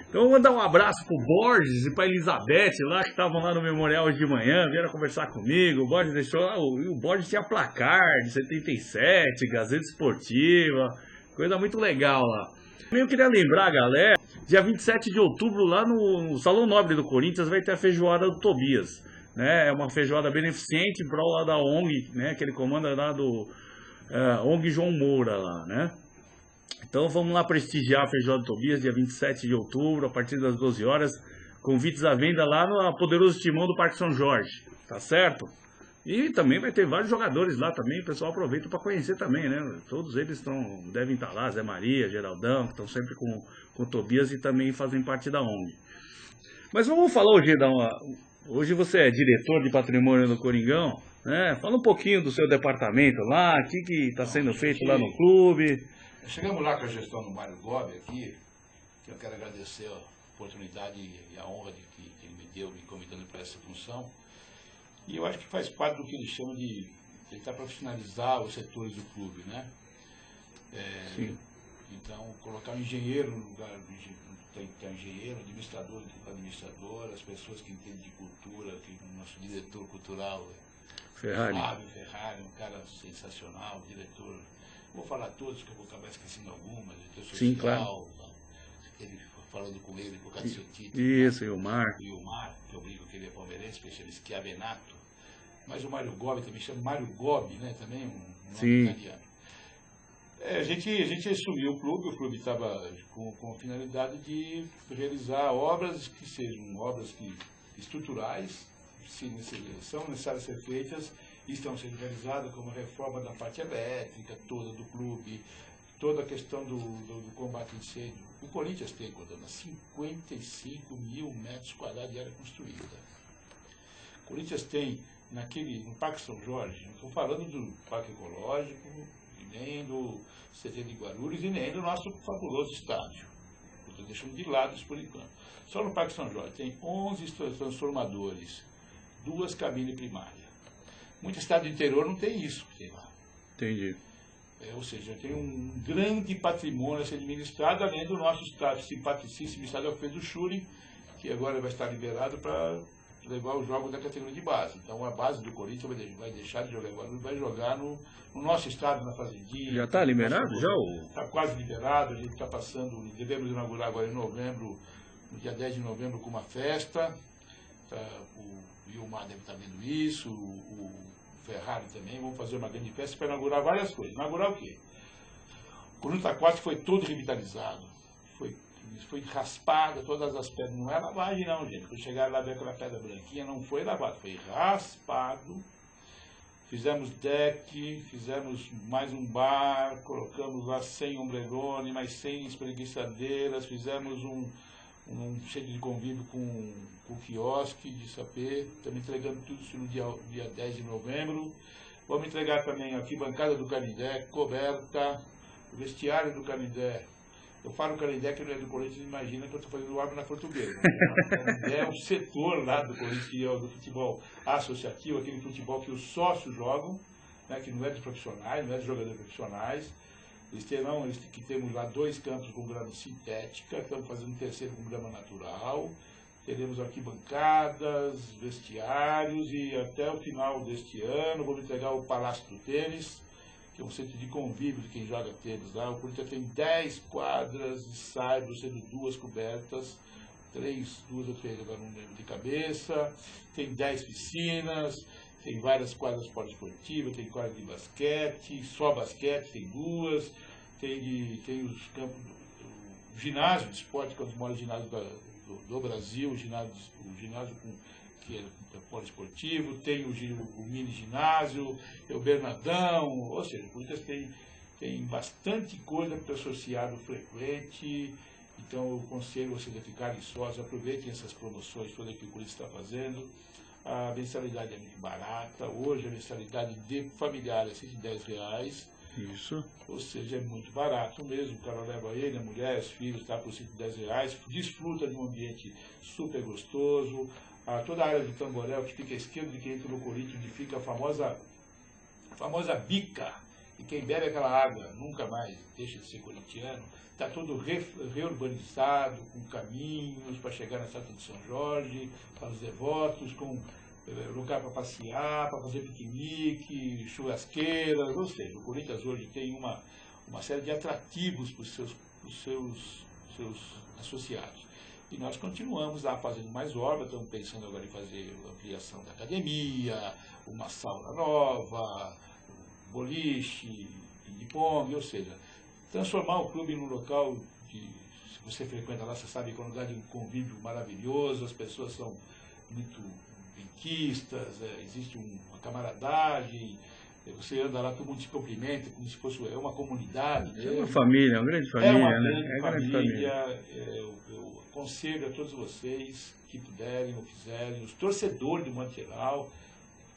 Então vou mandar um abraço pro Borges e pra Elizabeth lá, que estavam lá no memorial hoje de manhã, vieram conversar comigo. O Borges deixou lá, o Borges tinha placar de 77, Gazeta Esportiva, coisa muito legal lá. Eu queria lembrar, galera, dia 27 de outubro lá no Salão Nobre do Corinthians vai ter a feijoada do Tobias, né? É uma feijoada beneficente em prol lá da ONG, né? Que ele comanda lá do ONG João Moura lá, né? Então vamos lá prestigiar a feijoada do Tobias, dia 27 de outubro, a partir das 12 horas. Convites à venda lá no Poderoso Timão do Parque São Jorge, tá certo? E também vai ter vários jogadores lá também, o pessoal aproveita para conhecer também, né? Todos eles devem estar lá, Zé Maria, Geraldão, que estão sempre com o Tobias e também fazem parte da ONG. Mas vamos falar hoje, hoje você é diretor de patrimônio do Coringão, né? Fala um pouquinho do seu departamento lá, o que está sendo feito lá no clube. Chegamos lá com a gestão do Mário Gobi aqui, que eu quero agradecer a oportunidade e a honra de que ele me deu, me convidando para essa função. E eu acho que faz parte do que ele chama de tentar profissionalizar os setores do clube, né? Sim. Então, colocar um engenheiro no lugar tem que ter engenheiro, administrador, administrador, as pessoas que entendem de cultura, que o nosso diretor cultural Ferrari. Fábio Ferrari, um cara sensacional, diretor, vou falar todos, que eu vou acabar esquecendo algumas, diretor social, Sim, claro. ele, falando com ele, por causa do seu título. Isso, e o Mar. E o Mar, que eu brinco que ele é palmeirense, porque chama Schiavenato, mas o Mário Gobi também chama Mário Gobi, né, também um nome Sim. italiano. A gente assumiu o clube estava com a finalidade de realizar obras que sejam obras estruturais, são necessárias ser feitas e estão sendo realizadas, como a reforma da parte elétrica toda do clube, toda a questão do combate a incêndio. O Corinthians tem, Codana, 55 mil metros quadrados de área construída. O Corinthians tem, no Parque São Jorge, não estou falando do Parque Ecológico, nem do CT de Guarulhos e nem do nosso fabuloso estádio. Estou deixando de lado isso por enquanto. Só no Parque São Jorge tem 11 transformadores, 2 cabines primárias. Muita cidade do interior não tem isso que tem lá. Entendi. Ou seja, tem um grande patrimônio a ser administrado, além do nosso estádio, simpaticíssimo estádio Alfredo Schuri, que agora vai estar liberado para levar os jogos da categoria de base. Então a base do Corinthians vai deixar de jogar agora, vai jogar no nosso estado, na Fazendinha. Já está liberado? Está quase liberado, a gente está passando, devemos inaugurar agora em novembro, no dia 10 de novembro, com uma festa. O Ilmar deve estar vendo isso, o Ferrari também, vamos fazer uma grande festa para inaugurar várias coisas. Inaugurar o quê? O Corinthians Aquático foi todo revitalizado, foi raspada, todas as pedras, não é lavagem não, gente. Quando chegaram lá ver aquela pedra branquinha, não foi lavado, foi raspado. Fizemos deck, fizemos mais um bar, colocamos lá 100 ombrelone, mais 100 espreguiçadeiras, fizemos um centro de convívio com o quiosque de sapê, estamos entregando tudo isso no dia 10 de novembro. Vamos entregar também a arquibancada do Canindé, coberta, o vestiário do Canindé. Eu falo Canindé que não é do Corinthians, imagina que eu estou fazendo obra na portuguesa. É um setor lá do Corinthians, do futebol associativo, aquele futebol que os sócios jogam, né, que não é dos profissionais, não é dos jogadores profissionais. Que temos lá 2 campos com grama sintética, estamos fazendo um terceiro com grama natural. Teremos arquibancadas, vestiários e até o final deste ano vamos entregar o Palácio do Tênis, que é um centro de convívio de quem joga tênis lá. O Corinthians tem 10 quadras de saibro, sendo 2 cobertas, 2 ou 3, agora não lembro de cabeça. Tem 10 piscinas, tem várias quadras poliesportivas, tem quadra de basquete, só basquete, tem 2. Tem os campos, o ginásio de esporte, que é um dos maiores ginásios do Brasil, o ginásio que é poliesportivo, tem o mini ginásio, tem o Bernadão, ou seja, o Corinthians tem bastante coisa para o associado frequente. Então eu aconselho vocês a ficarem sócios, aproveitem essas promoções todas que o Corinthians está fazendo. A mensalidade é muito barata, hoje a mensalidade de familiar é R$110. Isso. Ou seja, é muito barato mesmo, o cara leva ele, a mulher, os filhos, está por R$110, desfruta de um ambiente super gostoso. Toda a área do Tamborel, que fica à esquerda de quem entra no Corinthians, onde fica a famosa bica, e quem bebe aquela água nunca mais deixa de ser corintiano. Está todo reurbanizado, com caminhos para chegar na estátua de São Jorge, para os devotos, com lugar para passear, para fazer piquenique, churrasqueiras, ou seja, o Corinthians hoje tem uma série de atrativos para os seus associados. E nós continuamos lá fazendo mais obras, estamos pensando agora em fazer a ampliação da academia, uma sauna nova, boliche, ping-pong, ou seja, transformar o clube num local se você frequenta lá, você sabe que é um lugar de convívio maravilhoso, as pessoas são muito benquistas, existe uma camaradagem, você anda lá, todo mundo se cumprimenta, como se fosse uma comunidade. É uma família, uma grande família. É uma grande família. Eu aconselho a todos vocês que puderem ou quiserem, os torcedores do modo geral,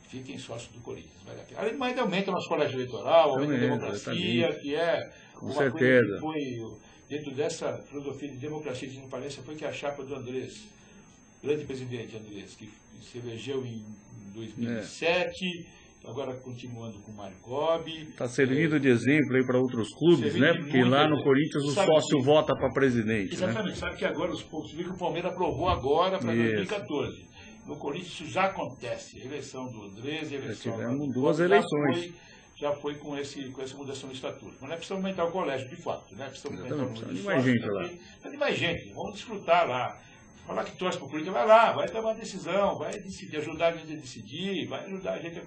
fiquem sócios do Corinthians. Vale a pena. Mas aumenta o nosso colégio eleitoral, aumenta a democracia, que é Com Uma certeza. coisa que foi, dentro dessa filosofia de democracia de transparência, foi que a chapa do Andrés, grande presidente Andrés, que se elegeu em 2007, agora continuando com o Mário Gobi. Está servindo de exemplo aí para outros clubes, né? Porque lá no Corinthians o sócio vota para presidente, exatamente, né? sabe que agora você viu que o Palmeiras aprovou agora para 2014. No Corinthians isso já acontece, eleição do Andrés, eleição tivemos do duas Gobi, eleições. já foi com essa mudança no estatuto. Mas não é preciso aumentar o colégio, de fato, né? Precisa aumentar o número de mais gente lá. Precisa de mais gente, vamos desfrutar lá. Falar que torce para o Corinthians, vai lá, vai tomar uma decisão, vai decidir, ajudar a gente a decidir, vai ajudar a gente a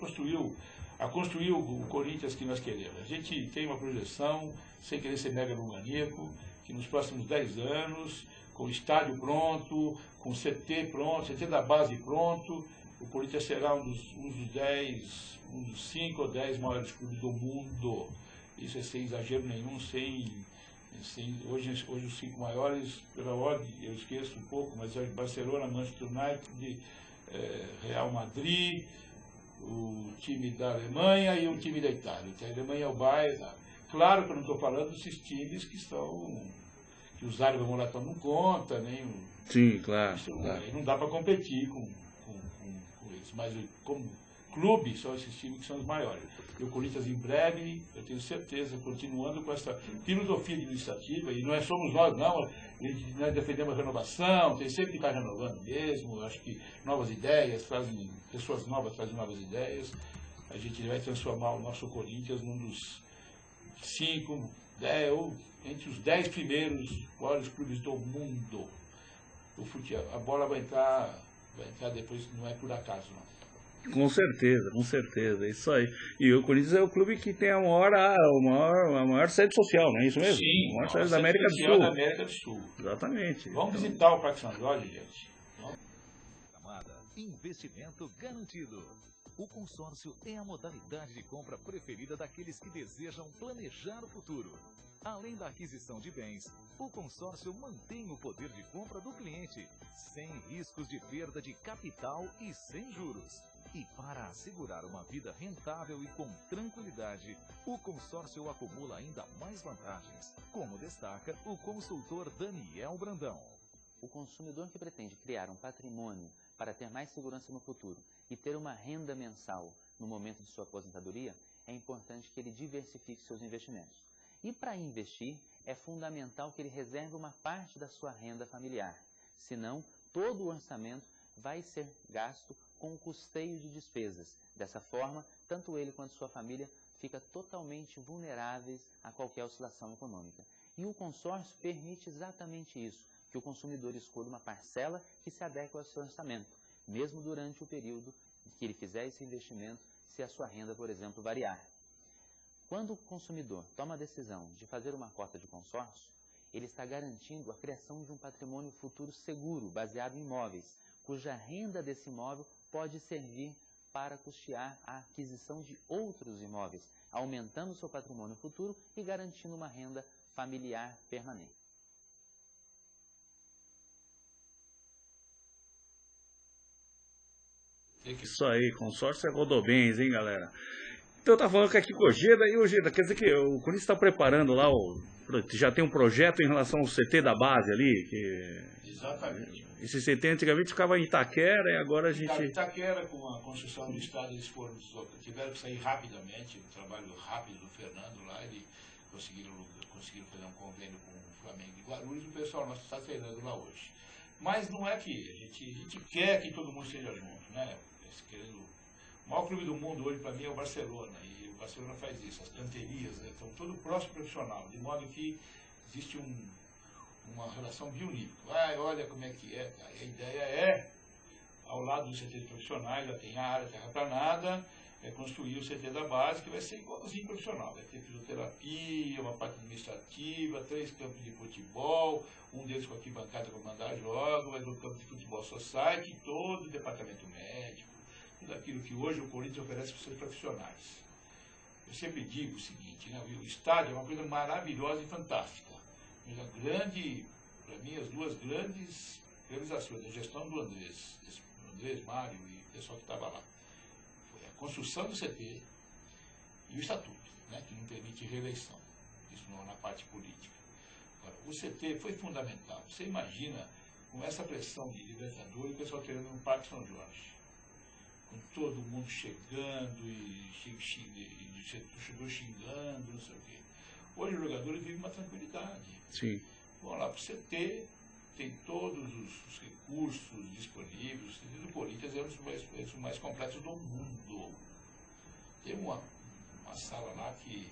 construir o Corinthians que nós queremos. A gente tem uma projeção, sem querer ser megalomaníaco, que nos próximos 10 anos, com o estádio pronto, com o CT pronto, CT da base pronto, o Corinthians será um dos 5 ou 10 maiores clubes do mundo. Isso é sem exagero nenhum, hoje os 5 maiores, pela ordem, eu esqueço um pouco, mas é Barcelona, Manchester United, Real Madrid, o time da Alemanha e o time da Itália. A Alemanha é o Bayern. Claro que eu não estou falando desses times que os árabes vão lá tomando conta, nem o... Sim, claro. Aí não dá para competir com eles, mas como clube, são esses times que são os maiores. E o Corinthians, em breve, eu tenho certeza, continuando com essa filosofia administrativa, e não somos nós, não, nós defendemos a renovação, tem sempre que estar renovando mesmo, acho que novas ideias, pessoas novas trazem novas ideias, a gente vai transformar o nosso Corinthians num dos 5, 10, ou entre os 10 primeiros maiores clubes do mundo. A bola vai entrar depois, não é por acaso, não. Com certeza, isso aí. E o Corinthians é o clube que tem a maior sede social, não é isso mesmo? Sim, a maior sede da América do Sul. Exatamente. Vamos visitar o Parque São Jorge, gente. Investimento garantido. O consórcio é a modalidade de compra preferida daqueles que desejam planejar o futuro. Além da aquisição de bens, o consórcio mantém o poder de compra do cliente, sem riscos de perda de capital e sem juros. E para assegurar uma vida rentável e com tranquilidade, o consórcio acumula ainda mais vantagens, como destaca o consultor Daniel Brandão. O consumidor que pretende criar um patrimônio para ter mais segurança no futuro e ter uma renda mensal no momento de sua aposentadoria, é importante que ele diversifique seus investimentos. E para investir, é fundamental que ele reserve uma parte da sua renda familiar. Senão, todo o orçamento vai ser gasto com o custeio de despesas. Dessa forma, tanto ele quanto sua família ficam totalmente vulneráveis a qualquer oscilação econômica. E o consórcio permite exatamente isso, que o consumidor escolha uma parcela que se adeque ao seu orçamento, mesmo durante o período que ele fizer esse investimento, se a sua renda, por exemplo, variar. Quando o consumidor toma a decisão de fazer uma cota de consórcio, ele está garantindo a criação de um patrimônio futuro seguro, baseado em imóveis, cuja renda desse imóvel pode servir para custear a aquisição de outros imóveis, aumentando seu patrimônio futuro e garantindo uma renda familiar permanente. Isso aí, consórcio é rodobens, hein, galera? Então tá falando que aqui com o Ojeda, e Ojeda, quer dizer que o Corinthians está preparando lá, já tem um projeto em relação ao CT da base ali? Exatamente. Esse CT antigamente ficava em Itaquera e agora a gente... Itaquera, com a construção do estado, eles tiveram que sair rapidamente, um trabalho rápido do Fernando lá, eles conseguiram fazer um convênio com o Flamengo de Guarulhos, e o pessoal nosso está treinando lá hoje. Mas não é que a gente quer que todo mundo esteja junto, né? O maior clube do mundo hoje para mim é o Barcelona, e o Barcelona faz isso, as canterias, né? Então todo próximo profissional, de modo que existe uma relação bionívoca. Olha como é que é, cara. A ideia é, ao lado dos CTs profissionais, já tem área terraplanada, é construir o CT da base, que vai ser igualzinho profissional. Vai ter fisioterapia, uma parte administrativa, 3 campos de futebol, um deles com arquibancada para mandar jogo, vai ter um campo de futebol society, todo o departamento médico, tudo aquilo que hoje o Corinthians oferece para os seus profissionais. Eu sempre digo o seguinte, né, o estádio é uma coisa maravilhosa e fantástica. Mas para mim, as duas grandes realizações da gestão do Andrés, Mário e o pessoal que estava lá, foi a construção do CT e o estatuto, né, que não permite reeleição. isso na parte política. Agora, o CT foi fundamental. Você imagina, com essa pressão de Libertadores, o pessoal querendo no Parque São Jorge, com todo mundo chegando e chegou xingando, não sei o quê. Hoje os jogadores vivem uma tranquilidade. Sim. Vão lá para o CT, tem todos os recursos disponíveis. O CT do Corinthians é um dos mais completos do mundo. Tem uma sala lá que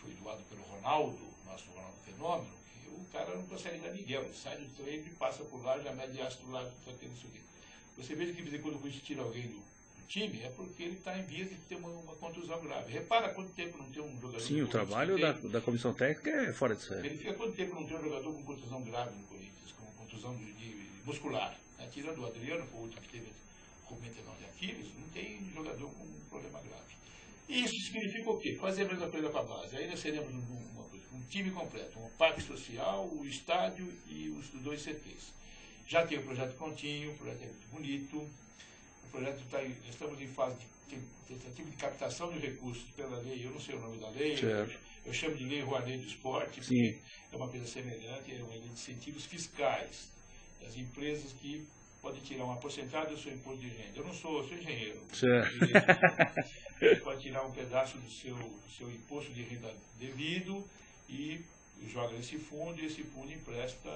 foi doado pelo Ronaldo, nosso Ronaldo Fenômeno, que o cara não consegue dar Miguel. Ele sai do treino e passa por lá, já mede astro lá, não sei o quê. Você veja que de vez em quando o Corinthians tira alguém do time, é porque ele está em vias de ter uma contusão grave. Repara quanto tempo não tem um jogador... Sim, o trabalho da comissão técnica é fora de série. Verifica quanto tempo não tem um jogador com contusão grave no Corinthians, com contusão muscular. Né? Tirando o Adriano, foi o último que teve rompimento de Aquiles, não tem jogador com um problema grave. E isso significa o quê? Fazer a mesma coisa para a base. Aí nós teremos um time completo, um parque social, o estádio e os 2 CTs. Já tem o projeto prontinho, o projeto é muito bonito, o projeto está aí, estamos em fase de tentativa de captação de recursos pela lei, eu não sei o nome da lei, eu chamo de lei Rouanet do Esporte, porque é uma coisa semelhante, é uma lei de incentivos fiscais. As empresas que podem tirar uma porcentagem do seu imposto de renda. Eu sou engenheiro. Você pode tirar um pedaço do seu imposto de renda devido e joga nesse fundo, e esse fundo empresta...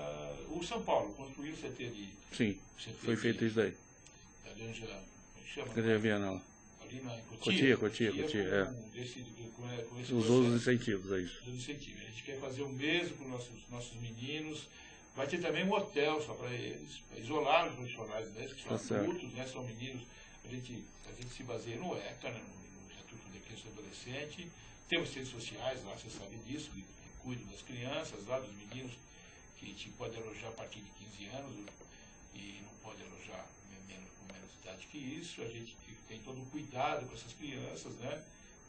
O São Paulo construiu o CT de... Sim, CT foi feito isso daí. Laranja... chama? Viana. Ali na Cotia, os outros incentivos, é isso. Os incentivos. A gente quer fazer o mesmo com nossos meninos. Vai ter também um hotel só para eles, para isolar os profissionais deles, que são adultos, né, são meninos. A gente se baseia no ECA, né, no Estatuto de Criança e Adolescente. Temos centros sociais lá, você sabe disso, que cuidam das crianças, lá dos meninos, que a gente pode alojar a partir de 15 anos e não pode alojar com menos idade que isso. A gente tem todo o cuidado com essas crianças, né,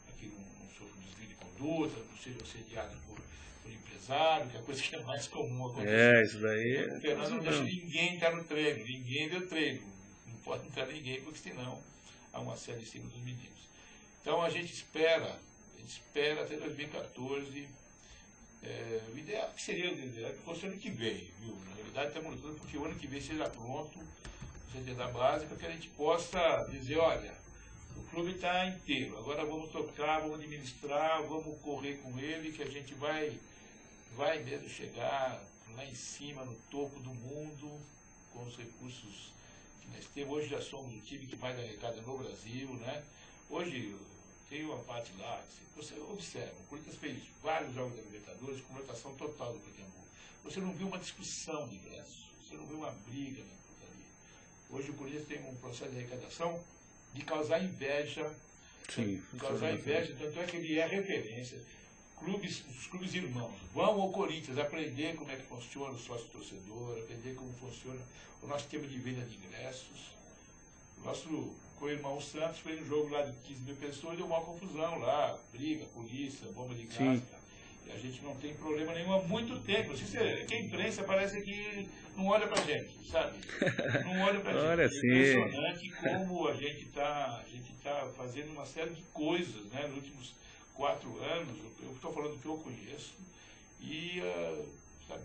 para que não sofram desvio de conduta, não sejam assediados por empresário, que é a coisa que é mais comum acontecer. Isso daí. O Fernando não deixa ninguém entrar no treino, ninguém deu treino. Não pode entrar ninguém, porque senão há uma série em cima dos meninos. Então a gente espera até 2014. O ideal que seria que fosse o ano que vem, viu? Na realidade estamos lutando porque o ano que vem seja pronto, o CT da base, para que a gente possa dizer, olha, o clube está inteiro, agora vamos tocar, vamos administrar, vamos correr com ele, que a gente vai mesmo chegar lá em cima, no topo do mundo, com os recursos que nós temos. Hoje já somos o time que mais arrecada no Brasil, né? Hoje tem uma parte lá, você observa, o Corinthians fez vários jogos da Libertadores com lotação total do Pacaembu. Você não viu uma discussão de ingresso, você não viu uma briga na portaria. Hoje o Corinthians tem um processo de arrecadação de causar inveja. Sim, causar inveja, tanto é que ele é referência. Os clubes irmãos vão ao Corinthians aprender como é que funciona o sócio-torcedor, aprender como funciona o nosso sistema de venda de ingressos. O nosso co-irmão Santos foi no jogo lá de 15 mil pessoas, deu uma confusão lá, briga, polícia, bomba de gás. E a gente não tem problema nenhum há muito tempo. Que a imprensa parece que não olha pra gente, sabe? Não olha pra gente. Olha, é impressionante como a gente tá fazendo uma série de coisas, né, nos últimos 4 anos, eu estou falando do que eu conheço, e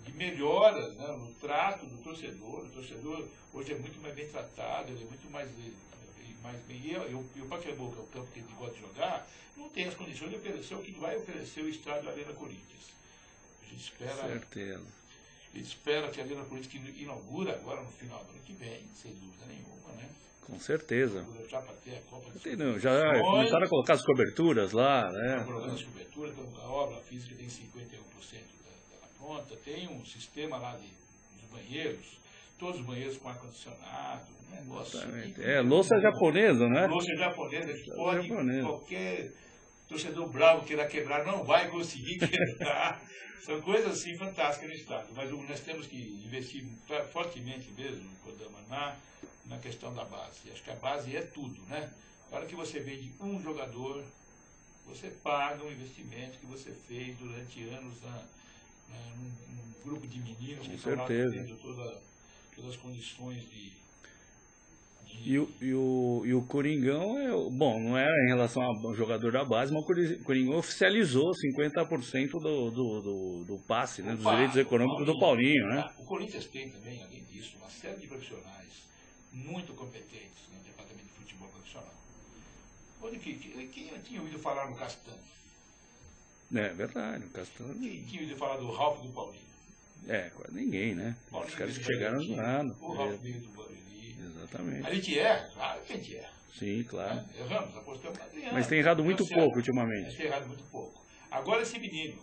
de melhoras, né, no trato do torcedor. O torcedor hoje é muito mais bem tratado, ele é muito mais bem. E o Pacaembu, que é o campo que ele gosta de jogar, não tem as condições de oferecer o que vai oferecer o estádio Arena Corinthians. A gente espera. Certeza. A gente espera que a Arena Corinthians, que inaugura agora no final do ano que vem, sem dúvida nenhuma, né? Com certeza. Já para ter a Copa dos já começaram a colocar as coberturas lá, né? Estão colocando as coberturas, então a obra física tem 51% dela pronta, tem um sistema lá dos banheiros, todos os banheiros com ar-condicionado, um negócio. Louça japonesa, né? Louça japonesa, que pode qualquer torcedor bravo queira quebrar, não vai conseguir quebrar. São coisas assim fantásticas no estado. Mas nós temos que investir fortemente mesmo, Kodama, na questão da base. Acho que a base é tudo, né? Na hora que você vende um jogador, você paga um investimento que você fez durante anos num grupo de meninos que estão lá tendo todas as condições de E o Coringão, bom, não era em relação ao jogador da base, mas o Coringão oficializou 50% do passe, né, dos direitos econômicos do Paulinho, né? O Corinthians tem também, além disso, uma série de profissionais muito competentes no departamento de futebol profissional. Quem tinha ouvido falar no Castanho? É verdade, o Castanho. Quem tinha ouvido falar do Ralf do Paulinho? Quase ninguém, né? Paulinho Os caras que veio do chegaram Bragantino, no ano. O Ralf veio do Barueri. Exatamente. A gente erra, claro que a gente erra. Sim, claro. Erramos, apostamos, mas ganhamos. Mas tem errado muito Deu certo. pouco ultimamente. Tem errado muito pouco. Agora esse menino,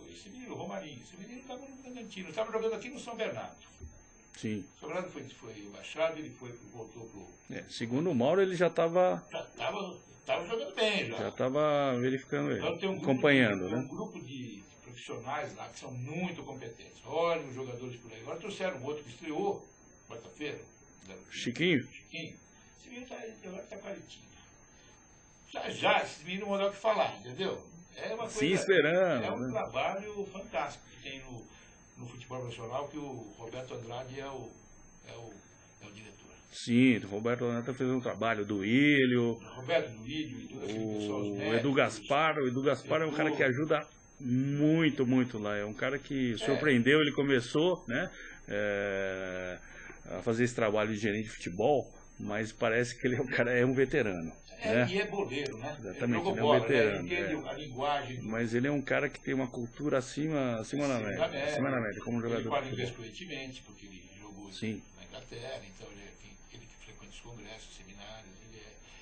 o Romarinho, esse menino estava no Bragantino, estava jogando aqui no São Bernardo. Sim. O São Bernardo foi baixado, ele voltou pro... Segundo o Mauro, ele já estava Tava jogando bem já. já estava verificando ele, Então, tem acompanhando, tem né? um grupo de profissionais lá que são muito competentes. Olha os jogadores por aí. Agora trouxeram um outro que estreou quarta-feira. Chiquinho? Esse menino agora está com a Argentina. Já, esse menino não mandou o que falar, entendeu? É uma coisa... Sim, esperando. É um né? trabalho fantástico que tem no futebol profissional, que o Roberto Andrade é o diretor. Sim, o Roberto Neto fez um trabalho do Ilho, Roberto do Ilho, aquele pessoal, os o médicos, Edu Gaspar. O Edu Gaspar é um cara que ajuda muito, muito lá. É um cara que surpreendeu, ele começou, né, a fazer esse trabalho de gerente de futebol, mas parece que ele é um veterano. Né? E é boleiro, né? Exatamente, ele é um bola, veterano. Ele entende a linguagem. Mas ele é um cara que tem uma cultura acima da média, como jogador. Ele fala de inglês futebol. fluentemente, porque ele jogou Sim. na Inglaterra, então ele que frequenta os congressos, seminários.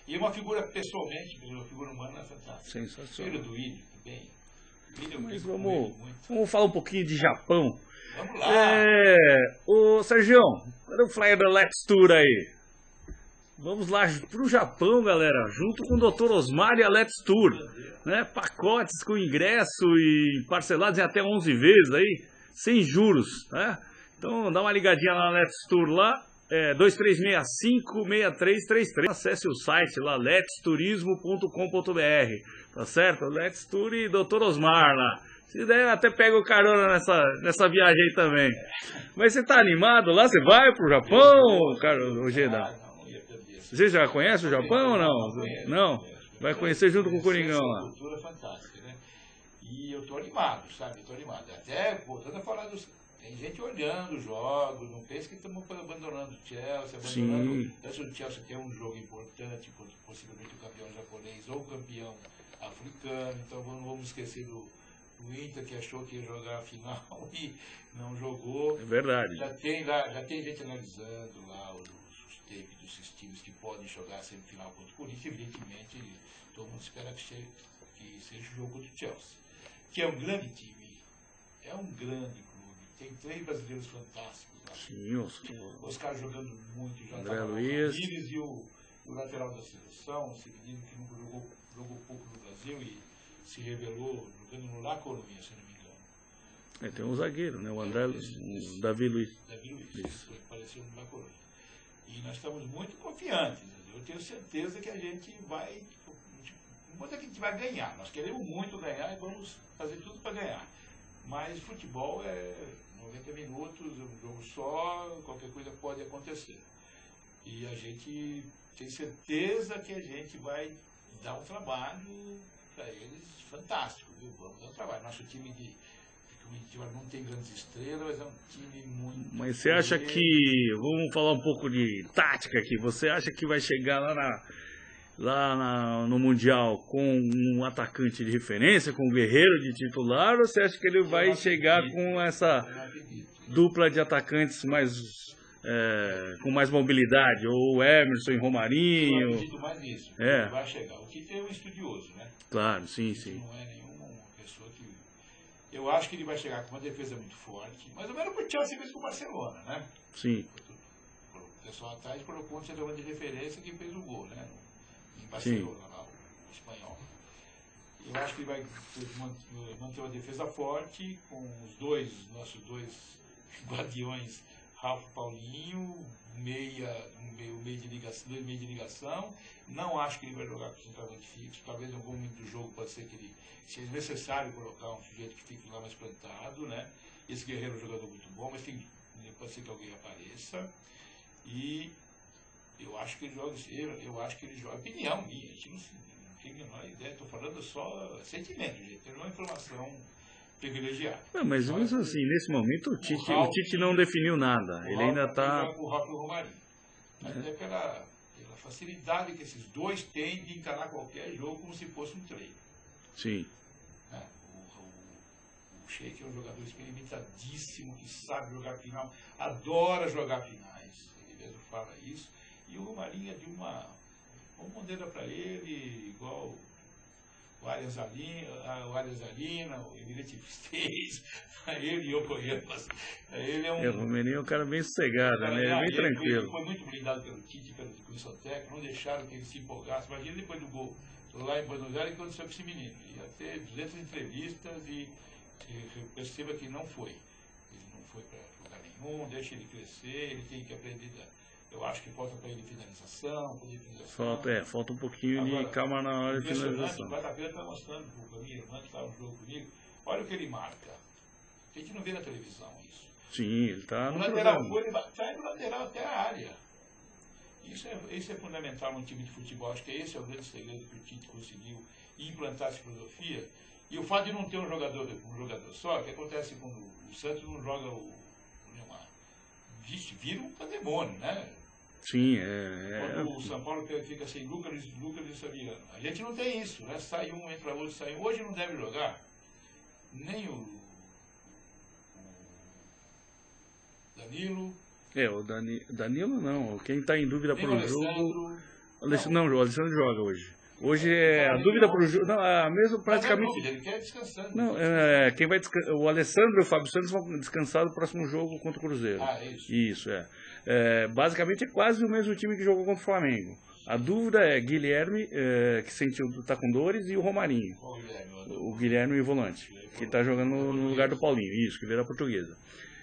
E é uma figura, pessoalmente, uma figura humana fantástica. Sensacional. Filho do Ilho também. Mas vamos falar um pouquinho de Japão. Vamos lá. Ô Sérgio, cadê o flyer da Let's Tour aí? Vamos lá pro Japão, galera, junto com o Dr. Osmar e a Let's Tour, né? Pacotes com ingresso e parcelados em até 11 vezes aí, sem juros, né? Então dá uma ligadinha lá na Let's Tour lá, 2365-6333. Acesse o site lá, letsturismo.com.br, tá certo? Let's Tour e Dr. Osmar lá. Se der, até pega o carona nessa viagem aí também. Mas você tá animado lá? Você vai pro Japão, cara, Ojeda? Você já conhece o Japão ou não? Não? Vai conhecer junto com o Coringão lá. É uma cultura fantástica, né? E eu tô animado, sabe? Eu tô animado. Até, voltando a falar tem gente olhando os jogos, não pense que estamos abandonando o Chelsea, abandonando... Antes do Chelsea tem um jogo importante, possivelmente o campeão japonês ou o campeão africano, então não vamos esquecer do Inter, que achou que ia jogar a final e não jogou. É verdade. Já tem gente analisando lá os tapes dos times que podem jogar a semifinal contra o Corinthians. Evidentemente, todo mundo espera que seja o jogo contra o Chelsea, que é um grande time, é um grande clube. Tem 3 brasileiros fantásticos lá. Sim, os caras jogando muito, já André tava Luiz. E o lateral da seleção, esse menino que nunca jogou pouco no Brasil e se revelou jogando no La Coruña, se não me engano. Tem um zagueiro, né? O André, o Davi Luiz. Isso. Apareceu no La Coruña. E nós estamos muito confiantes. Eu tenho certeza que a gente vai... Não vou dizer que a gente vai ganhar. Nós queremos muito ganhar e vamos fazer tudo para ganhar. Mas futebol é 90 minutos, um jogo só, qualquer coisa pode acontecer. E a gente tem certeza que a gente vai dar um trabalho para eles fantástico, viu? Vamos dar um trabalho. Nosso time não tem grandes estrelas, mas é um time muito... Mas você acha que... Vamos falar um pouco de tática aqui. Você acha que vai chegar lá no Mundial com um atacante de referência, com um Guerreiro de titular, ou você acha que ele vai chegar com essa dupla de atacantes com mais mobilidade, ou Emerson e Romarinho? Eu acredito mais nisso. Vai chegar. O Tite é um estudioso, né? Claro, sim. Não é nenhuma pessoa que... Eu acho que ele vai chegar com uma defesa muito forte, mais ou menos por Chelsea mesmo com o Barcelona, né? Sim. O pessoal atrás colocou um centroavante de referência que fez o gol, né? Em Barcelona, lá, o espanhol. Eu acho que ele vai manter uma defesa forte com nossos dois guardiões, Ralf e Paulinho, meio de ligação. Não acho que ele vai jogar com o centroavante fixo. Talvez em algum momento do jogo pode ser que ele, se é necessário colocar um sujeito que fique lá mais plantado, né? Esse Guerreiro é um jogador muito bom, mas pode ser que alguém apareça. E Eu acho que ele joga, opinião minha, a gente não tem a menor ideia, estou falando só sentimento, gente, tem uma informação privilegiada. Não, mas mesmo assim, nesse momento o Tite não definiu nada, ele ainda está... O Ralf e o Romarinho, até pela facilidade que esses dois têm de encarar qualquer jogo como se fosse um treino. Sim. O Sheik é um jogador experimentadíssimo, que sabe jogar final, adora jogar finais, ele mesmo fala isso, e o Romarinho é de uma bandeira para ele, igual o Arias Alina, o Emilete fez, ele e eu conheço. Ele é um... O Romarinho é um cara bem sossegado, né? Ele é bem tranquilo. Ele foi muito blindado pelo Tite, pela comissão técnica, não deixaram que ele se empolgasse. Imagina depois do gol lá em Buenos Aires, o que aconteceu com esse menino. Ia ter 200 entrevistas e perceba que não foi. Ele não foi para lugar nenhum, deixa ele crescer, ele tem que aprender. Eu acho que falta para ele finalização, Falta um pouquinho de calma na hora de finalização. O quarta-feira está mostrando para minha irmã que estava no jogo comigo, olha o que ele marca. A gente não vê na televisão isso. Sim, ele está no lateral, ele sai do lateral até a área. Isso é fundamental num time de futebol. Acho que esse é o grande segredo que o Tite conseguiu implantar essa filosofia. E o fato de não ter um jogador só, o que acontece quando o Santos não joga o Neymar? Vira um pandemônio, né? Sim, Quando o São Paulo fica sem Lucas e Saviano. A gente não tem isso, né? Sai um, entra outro, sai um. Hoje não deve jogar. Nem o Danilo. O Danilo não. Quem está em dúvida para o jogo... O Alessandro joga hoje. Hoje a dúvida para o jogo... Não, a mesmo praticamente... Ele quer descansando. Não, quem vai o Alessandro e o Fábio Santos vão descansar no próximo jogo contra o Cruzeiro. É isso? Isso, basicamente é quase o mesmo time que jogou contra o Flamengo. A dúvida é Guilherme, que está com dores, e o Romarinho. O Guilherme e o volante, que está jogando no lugar do Paulinho. Isso, que veio da Portuguesa.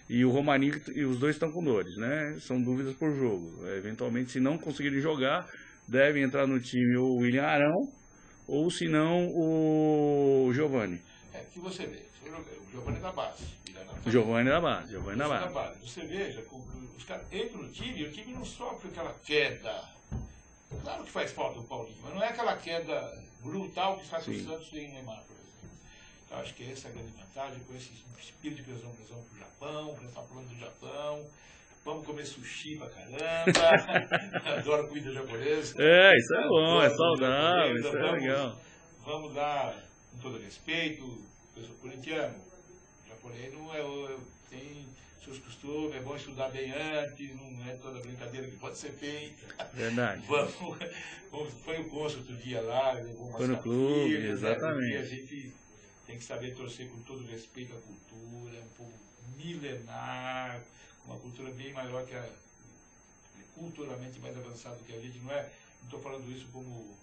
E o Romarinho, e os dois estão com dores, né? São dúvidas por jogo. Eventualmente, se não conseguirem jogar, devem entrar no time o William Arão, ou se não o Giovani. Que você vê, o Giovani é da base. O Giovani é da base. Você veja, os caras entram no time e o time não sofre aquela queda. Claro que faz falta o Paulinho, mas não é aquela queda brutal que faz o Santos sem Neymar, por exemplo. Então acho que essa é a grande vantagem, com esse espírito de pressão para o Japão, que está falando do Japão. Vamos comer sushi pra caramba. Adoro comida japonesa. Isso é bom, é saudável, isso é legal. Vamos dar, com todo respeito, pessoal corintiano. O japonês não tem seus costumes, é bom estudar bem antes, não é toda brincadeira que pode ser feita. Verdade. Foi o cônsul outro dia lá, levou umas foi no clube, né, exatamente. a gente tem que saber torcer com todo respeito à cultura, é um povo milenar, uma cultura bem maior que culturalmente mais avançada que a gente. Não estou falando isso como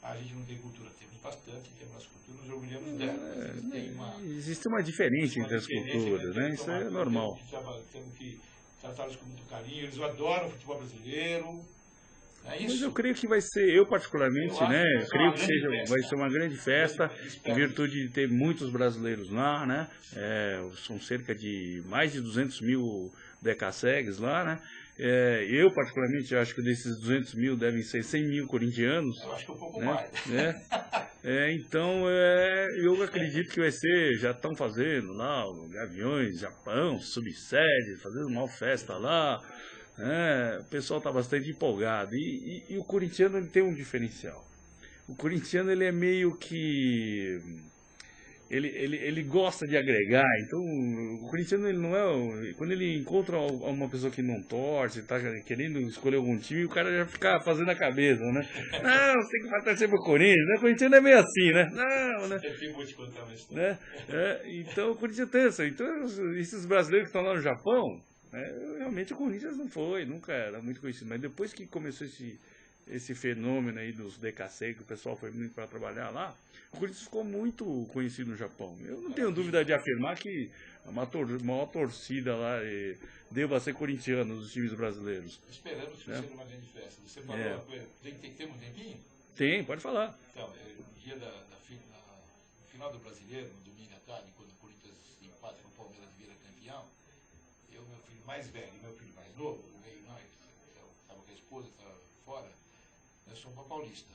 a gente não tem cultura, temos bastante, temos as culturas, nos orgulhamos delas. Existe uma diferença entre as culturas, né? Isso é normal. Temos que tratá-los com muito carinho, eles adoram o futebol brasileiro. Mas eu creio que vai ser, eu particularmente, né? Creio que vai ser uma grande festa, em virtude de ter muitos brasileiros lá, né? São cerca de mais de 200 mil decassegues lá, né? Eu particularmente acho que desses 200 mil devem ser 100 mil corintianos. Eu acho que um pouco né? mais. Então, eu acredito que vai ser, já estão fazendo lá, o Gaviões, Japão, subsede, fazendo uma festa lá. O pessoal está bastante empolgado e o corintiano ele tem um diferencial. O corintiano ele é meio que ele gosta de agregar. Então o corintiano ele não quando ele encontra uma pessoa que não torce, está querendo escolher algum time, o cara já fica fazendo a cabeça, né? Não, você tem que torcer pro Corinthians, né? O corintiano é meio assim, né? Não, né? Eu vou te contar uma história. Então o Corinthians tem essa. Então esses brasileiros que estão lá no Japão, realmente o Corinthians nunca era muito conhecido, mas depois que começou esse fenômeno aí dos DKC, que o pessoal foi muito para trabalhar lá, o Corinthians ficou muito conhecido no Japão. Eu não tenho dúvida de afirmar que a maior torcida lá deva ser corintiana dos times brasileiros. Esperamos que seja uma grande festa. Você falou, tem que ter um tempinho? Tem, pode falar. Então, no dia no final do Brasileiro, no domingo à tarde, quando o Corinthians empata com o Palmeiras vira campeão, meu filho mais velho e meu filho mais novo, o meio não, estava com a esposa estava fora, nós fomos para Paulista.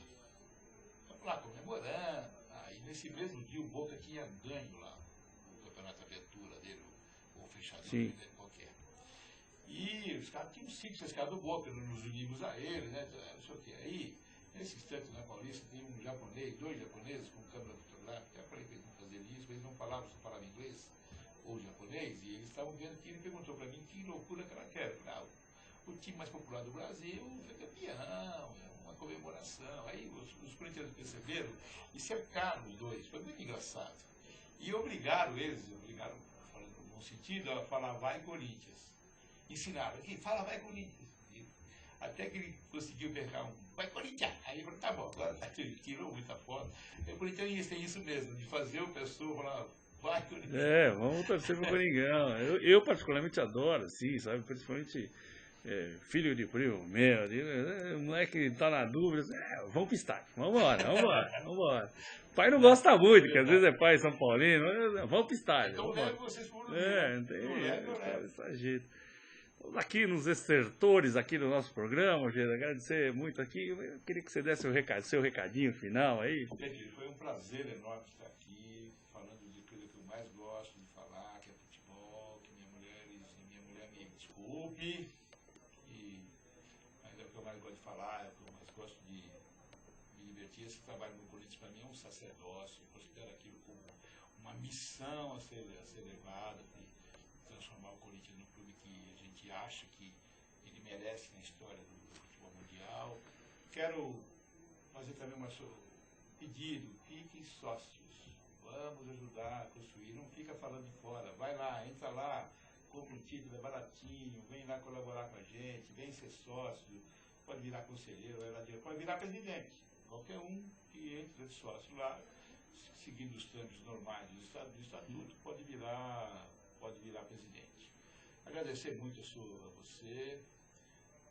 Estamos lá comemorando. Aí nesse mesmo dia o Boca tinha ganho lá o campeonato abertura dele, ou fechador dele, qualquer. E os caras tinham 5, 6 caras do Boca, nos unimos a ele, né? Não sei o que. Aí, nesse instante na Paulista, tem um japonês, 2 japoneses com câmera fotográfica. Eu falei para eles não fazerem isso, eles não falavam, só falavam inglês ou japonês, e eles estavam vendo que ele perguntou para mim que loucura que ela quer. Eu falei, o time mais popular do Brasil foi campeão, é uma comemoração. Aí os corintianos perceberam e cercaram os dois, foi muito engraçado. E obrigaram eles, falando no bom sentido, a falar vai Corinthians. Ensinaram aqui, fala vai Corinthians. Até que ele conseguiu pegar vai Corinthians. Aí ele falou, tá bom, agora ele tirou muita foto. O Corinthians tem isso mesmo, de fazer o pessoal falar vai Corinthians. Vamos torcer pro Coringão. Eu particularmente adoro, assim, sabe, principalmente filho de primo meu, o moleque tá na dúvida, vamos pro estádio, vambora. O pai não gosta muito, que às vezes é pai São Paulino, mas vamos pro estádio. Então leve vocês por não tem esse jeito. Estamos aqui nos estertores aqui do nosso programa, gente, agradecer muito aqui. Eu queria que você desse seu recadinho final aí. Foi um prazer enorme estar aqui, falando de coisa que eu mais gosto de falar, que é futebol, que minha mulher me desculpe. Mas é o que eu mais gosto de falar, é o que eu mais gosto de me divertir. Esse trabalho no Corinthians para mim é um sacerdócio. Eu considero aquilo como uma missão a ser levada, de transformar o Corinthians no clube que a gente acha que ele merece na história do futebol mundial. Quero fazer também pedido, fiquem sócios, vamos ajudar a construir, não fica falando de fora, vai lá, entra lá, compra um título, é baratinho, vem lá colaborar com a gente, vem ser sócio, pode virar conselheiro, pode virar presidente, qualquer um que entre de sócio lá, seguindo os trâmites normais do estatuto, pode virar presidente. Agradecer muito a você,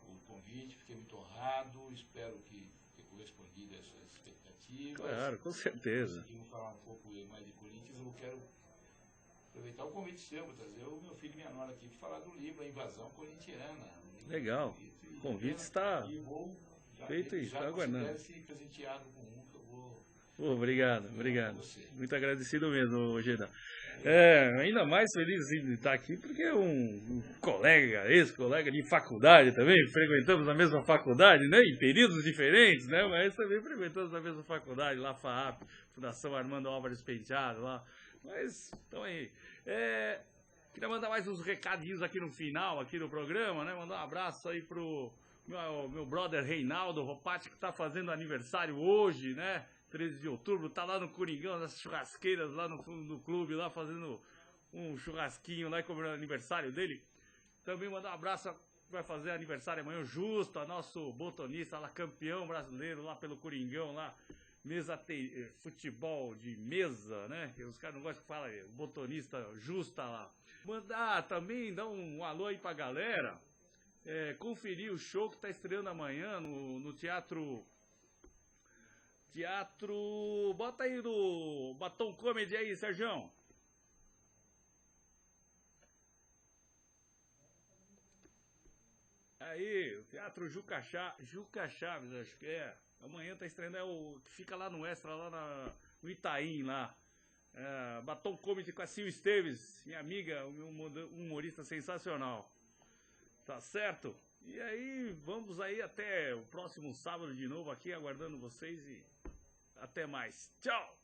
o convite, fiquei muito honrado, espero que tenha correspondido a essas expectativas. Claro, com certeza. Conseguimos falar um pouco mais de Corinthians, eu quero aproveitar o convite seu, vou trazer o meu filho e minha nora aqui para falar do livro A Invasão Corintiana. Legal, o convite está feito e está aguardando. Se presenteado com um que eu vou... Obrigado. Muito agradecido mesmo, Gedão. Ainda mais feliz de estar aqui, porque é um colega, ex-colega de faculdade também, frequentamos a mesma faculdade, né? Em períodos diferentes, né? Mas também frequentamos a mesma faculdade, lá FAAP, Fundação Armando Álvares Penteado, lá. Mas, então aí. Queria mandar mais uns recadinhos aqui no final, aqui do programa, né? Mandar um abraço aí pro meu brother Reinaldo Ropati, que está fazendo aniversário hoje, né? 13 de outubro, tá lá no Coringão, nas churrasqueiras, lá no fundo do clube, lá fazendo um churrasquinho lá, comemorando o aniversário dele. Também mandar um abraço, vai fazer aniversário amanhã, Justa, nosso botonista lá, campeão brasileiro lá pelo Coringão, lá, futebol de mesa, né? Os caras não gostam que fala, botonista Justa lá. Mandar também, dar um alô aí pra galera, conferir o show que tá estreando amanhã no Teatro... Bota aí do Batom Comedy aí, Sérgio. Aí, o Teatro Juca Chaves, acho que é. Amanhã tá estreando, o que fica lá no Extra, lá no Itaim, lá. Batom Comedy com a Sil Esteves, minha amiga, um humorista sensacional. Tá certo? E aí, vamos aí até o próximo sábado de novo aqui, aguardando vocês e até mais. Tchau!